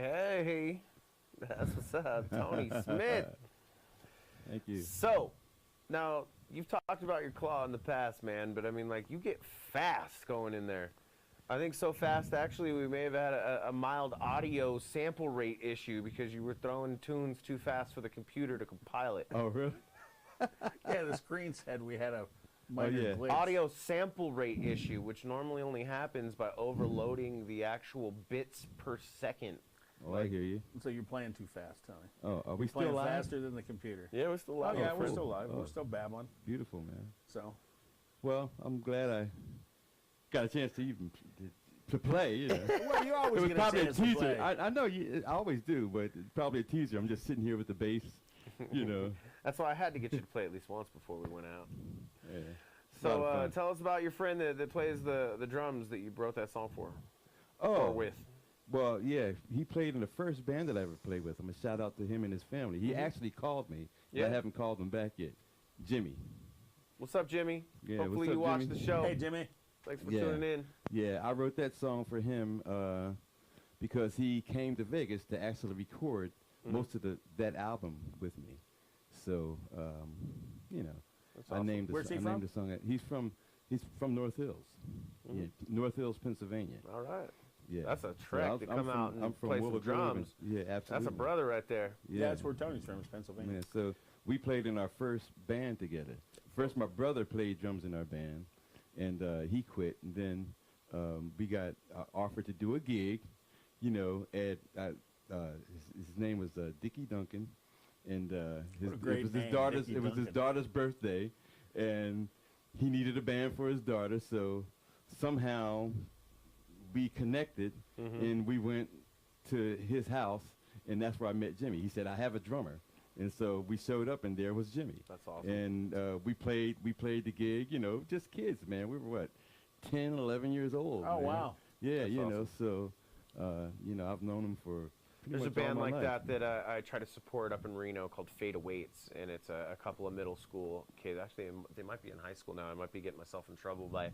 Speaker 2: Hey, that's what's up, Tony Smith.
Speaker 4: Thank you.
Speaker 2: So, now you've talked about your claw in the past, man, but I mean, like, you get fast going in there. I think so fast, actually, we may have had a mild audio sample rate issue because you were throwing tunes too fast for the computer to compile it.
Speaker 4: Oh, really?
Speaker 3: Yeah, the screen said we had a minor
Speaker 4: yeah.
Speaker 3: glitch.
Speaker 2: Audio sample rate issue, which normally only happens by overloading the actual bits per second.
Speaker 4: Oh, I hear you.
Speaker 3: So you're playing too fast, Tony.
Speaker 4: Oh, are we still
Speaker 3: Playing
Speaker 4: live?
Speaker 3: faster than the computer.
Speaker 2: Yeah, we're still
Speaker 3: Oh,
Speaker 2: live.
Speaker 3: yeah, we're
Speaker 4: cool.
Speaker 3: still live.
Speaker 4: Oh.
Speaker 3: We're still babbling.
Speaker 4: Beautiful, man.
Speaker 3: So,
Speaker 4: Well, I'm glad I got a chance to even to play. You know.
Speaker 3: well, you
Speaker 4: It
Speaker 3: always
Speaker 4: was
Speaker 3: get a
Speaker 4: probably a
Speaker 3: chance to
Speaker 4: teaser.
Speaker 3: play.
Speaker 4: I know you. I always do, but it's probably a teaser. I'm just sitting here with the bass, you know.
Speaker 2: That's why I had to get you to play at least once before we went out.
Speaker 4: Yeah.
Speaker 2: So
Speaker 4: Lot of fun.
Speaker 2: tell us about your friend that plays the drums that you wrote that song for,
Speaker 4: Oh,
Speaker 2: or with.
Speaker 4: well, yeah. He played in the first band that I ever played with. I'm gonna shout out to him and his family. He actually called me. But
Speaker 2: Yeah.
Speaker 4: I haven't called him back yet. Jimmy.
Speaker 2: What's up, Jimmy?
Speaker 4: Yeah,
Speaker 2: Hopefully
Speaker 4: what's
Speaker 2: you
Speaker 4: up,
Speaker 2: watch
Speaker 4: Jimmy?
Speaker 2: the show.
Speaker 3: Hey, Jimmy.
Speaker 2: Thanks for
Speaker 4: Yeah.
Speaker 2: tuning in.
Speaker 4: Yeah, I wrote that song for him because he came to Vegas to actually record most of that album with me. So, you know,
Speaker 2: That's
Speaker 4: I
Speaker 2: awesome.
Speaker 4: named the,
Speaker 3: Where's he
Speaker 4: I
Speaker 3: from?
Speaker 4: named the song. He's from North Hills. Yeah, North Hills, Pennsylvania.
Speaker 2: All right.
Speaker 4: Yeah,
Speaker 2: That's a
Speaker 4: So
Speaker 2: trek to come out and play some
Speaker 4: Willow Grove,
Speaker 2: drums.
Speaker 4: yeah, absolutely.
Speaker 2: That's a brother right there.
Speaker 3: Yeah, that's where Tony's from, is Pennsylvania.
Speaker 4: Yeah, so we played in our first band together. First, my brother played drums in our band, and he quit. And then we got offered to do a gig, you know, at his name was Dickie Duncan, and
Speaker 3: What a great
Speaker 4: it was
Speaker 3: name,
Speaker 4: his daughter's
Speaker 3: Dickie
Speaker 4: it was his
Speaker 3: Duncan.
Speaker 4: daughter's birthday, and he needed a band for his daughter. So somehow we connected, and we went to his house, and that's where I met Jimmy. He said, "I have a drummer." And so we showed up, and there was Jimmy.
Speaker 2: That's awesome.
Speaker 4: And we played the gig, you know, just kids, man. We were, what, 10, 11 years old.
Speaker 3: Oh,
Speaker 4: man.
Speaker 3: wow.
Speaker 4: Yeah,
Speaker 2: That's
Speaker 4: you know,
Speaker 2: awesome.
Speaker 4: so, you know, I've known him for pretty
Speaker 2: There's a
Speaker 4: much all
Speaker 2: band
Speaker 4: my
Speaker 2: like
Speaker 4: life.
Speaker 2: that I try to support up in Reno called Fade Awaits, and it's a couple of middle school kids. Actually, they might be in high school now. I might be getting myself in trouble by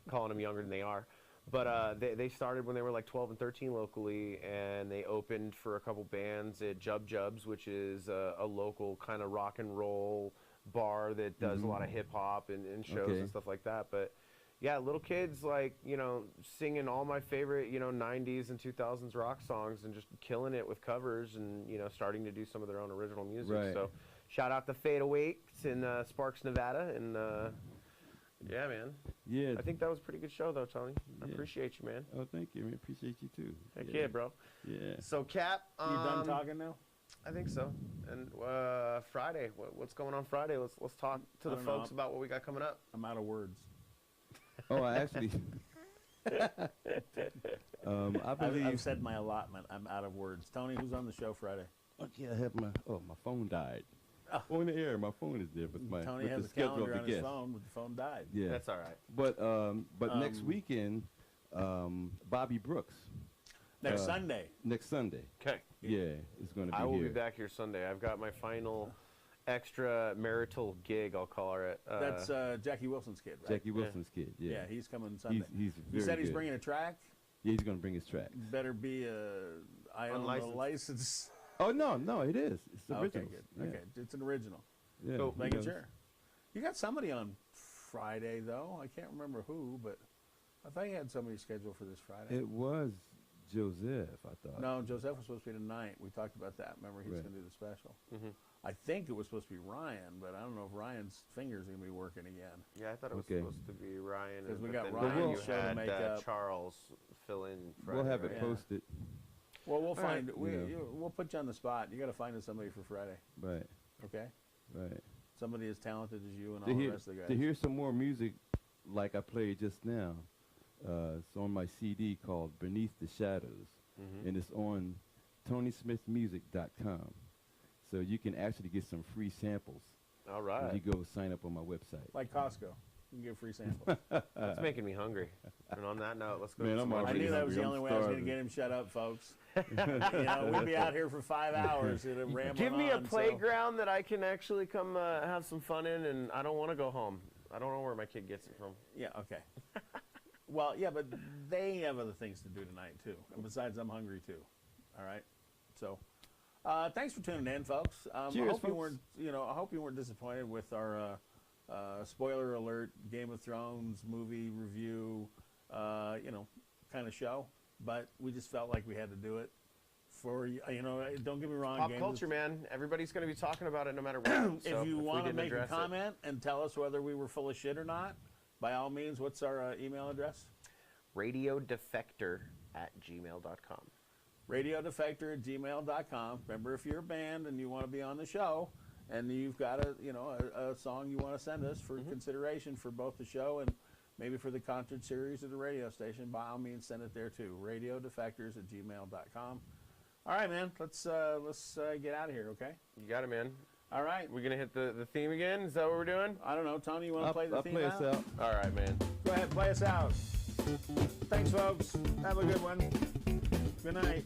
Speaker 2: calling them younger than they are. But they started when they were like 12 and 13 locally, and they opened for a couple bands at Jub Jubs, which is a local kind of rock and roll bar that does a lot of hip hop and shows
Speaker 4: Okay.
Speaker 2: and stuff like that. But yeah, little kids, like, you know, singing all my favorite, you know, 90s and 2000s rock songs and just killing it with covers and, you know, starting to do some of their own original music.
Speaker 4: Right.
Speaker 2: So shout out to Fade Awaits in Sparks, Nevada. And yeah, man.
Speaker 4: Yeah.
Speaker 2: I think that was a pretty good show, though, Tony. I
Speaker 4: Yeah.
Speaker 2: appreciate you, man.
Speaker 4: Oh, thank you, man. Appreciate you, too.
Speaker 2: Heck yeah, bro.
Speaker 4: Yeah.
Speaker 2: So, Cap,
Speaker 3: You done talking now?
Speaker 2: I think so. And Friday, what's going on Friday? Let's talk to the
Speaker 3: I don't know.
Speaker 2: folks about what we got coming up.
Speaker 3: I'm out of words.
Speaker 4: Oh, I actually, I believe.
Speaker 3: I've said my allotment. I'm out of words. Tony, who's on the show Friday?
Speaker 4: Oh, yeah, I have my phone died. Oh, in the air. My phone is there with my
Speaker 3: Tony
Speaker 4: with
Speaker 3: has
Speaker 4: the
Speaker 3: a
Speaker 4: schedule
Speaker 3: calendar
Speaker 4: of
Speaker 3: on
Speaker 4: the
Speaker 3: his
Speaker 4: guests.
Speaker 3: phone, but the phone died.
Speaker 4: Yeah.
Speaker 2: That's all right.
Speaker 4: But next weekend, Bobby Brooks.
Speaker 3: Next Sunday.
Speaker 4: Next Sunday.
Speaker 2: Okay.
Speaker 4: Yeah, it's going to be
Speaker 2: I will
Speaker 4: here.
Speaker 2: be back here Sunday. I've got my final extra marital gig, I'll call her it.
Speaker 3: That's Jackie Wilson's kid, right?
Speaker 4: Jackie Wilson's kid. Yeah.
Speaker 3: Yeah, he's coming Sunday.
Speaker 4: He's
Speaker 3: He
Speaker 4: very
Speaker 3: said he's
Speaker 4: good.
Speaker 3: bringing a track.
Speaker 4: Yeah, he's going to bring his track.
Speaker 3: Better be I own the
Speaker 2: Unlicensed.
Speaker 3: license.
Speaker 4: Oh no, it is. It's the
Speaker 3: Okay,
Speaker 4: original.
Speaker 3: good.
Speaker 4: Yeah.
Speaker 3: Okay, it's an original.
Speaker 4: Yeah,
Speaker 2: Cool.
Speaker 4: he
Speaker 3: Making
Speaker 4: does.
Speaker 3: sure. You got somebody on Friday though. I can't remember who, but I thought you had somebody scheduled for this Friday.
Speaker 4: It was Joseph, I thought.
Speaker 3: No, Joseph was supposed to be tonight. We talked about that. Remember, he's
Speaker 4: Right.
Speaker 3: going to do the special.
Speaker 2: Mhm.
Speaker 3: I think it was supposed to be Ryan, but I don't know if Ryan's fingers are going to be working again.
Speaker 2: Yeah, I thought it was
Speaker 4: Okay.
Speaker 2: supposed to be Ryan.
Speaker 3: 'Cause we
Speaker 2: but
Speaker 3: got
Speaker 2: then
Speaker 3: Ryan
Speaker 2: you
Speaker 3: show to
Speaker 2: had
Speaker 3: make up.
Speaker 2: Charles fill in Friday.
Speaker 4: We'll have it
Speaker 2: right?
Speaker 3: Yeah.
Speaker 4: posted.
Speaker 3: Well, we'll
Speaker 2: right.
Speaker 3: find.
Speaker 4: Yeah.
Speaker 3: We'll put you on the spot. You got to find us somebody for Friday,
Speaker 4: Right,
Speaker 3: okay?
Speaker 4: right.
Speaker 3: Somebody as talented as you and all
Speaker 4: To
Speaker 3: the
Speaker 4: hear,
Speaker 3: rest of the guys.
Speaker 4: to hear some more music like I played just now, it's on my CD called Beneath the Shadows,
Speaker 2: Mhm.
Speaker 4: and it's on TonySmithMusic.com. So you can actually get some free samples
Speaker 2: All
Speaker 4: when
Speaker 2: right.
Speaker 4: you go sign up on my website.
Speaker 3: Like Costco, you can get free samples.
Speaker 2: That's making me hungry. And on that note, let's go.
Speaker 4: Man,
Speaker 2: to
Speaker 4: I'm
Speaker 2: some more
Speaker 3: I
Speaker 4: already
Speaker 3: knew that was the
Speaker 4: hungry.
Speaker 3: only
Speaker 4: I'm
Speaker 3: way I was going to
Speaker 4: starving.
Speaker 3: get him shut up, folks. You know, we'd be out here for 5 hours. Rambling
Speaker 2: Give me a
Speaker 3: on, so-
Speaker 2: playground that I can actually come have some fun in, and I don't want to go home. I don't know where my kid gets it from.
Speaker 3: Yeah, okay. Well, yeah, but they have other things to do tonight, too. And besides, I'm hungry, too. All right. So, thanks for tuning in, folks.
Speaker 4: Cheers,
Speaker 3: I hope you
Speaker 4: folks.
Speaker 3: weren't, I hope you weren't disappointed with our spoiler alert Game of Thrones movie review, kind of show. But we just felt like we had to do it for don't get me wrong.
Speaker 2: Pop
Speaker 3: Game
Speaker 2: culture, man. Everybody's going to be talking about it no matter what. So
Speaker 3: if you
Speaker 2: we
Speaker 3: want to
Speaker 2: didn't
Speaker 3: make a
Speaker 2: address it-
Speaker 3: comment and tell us whether we were full of shit or not, by all means, what's our email address?
Speaker 2: radiodefector@gmail.com.
Speaker 3: radiodefector@gmail.com. Remember, if you're a band and you want to be on the show and you've got a song you want to send us for consideration for both the show and maybe for the concert series at the radio station, by all means, send it there too. radiodefectors@gmail.com. All right, man. Let's get out of here, okay?
Speaker 2: You got it, man.
Speaker 3: All right.
Speaker 2: We're going to hit the theme again? Is that what we're doing?
Speaker 3: I don't know. Tony, you want to play the
Speaker 4: I'll
Speaker 3: theme
Speaker 4: play
Speaker 3: out?
Speaker 4: us out.
Speaker 2: All right, man.
Speaker 3: Go ahead, play us out. Thanks, folks. Have a good one. Good night.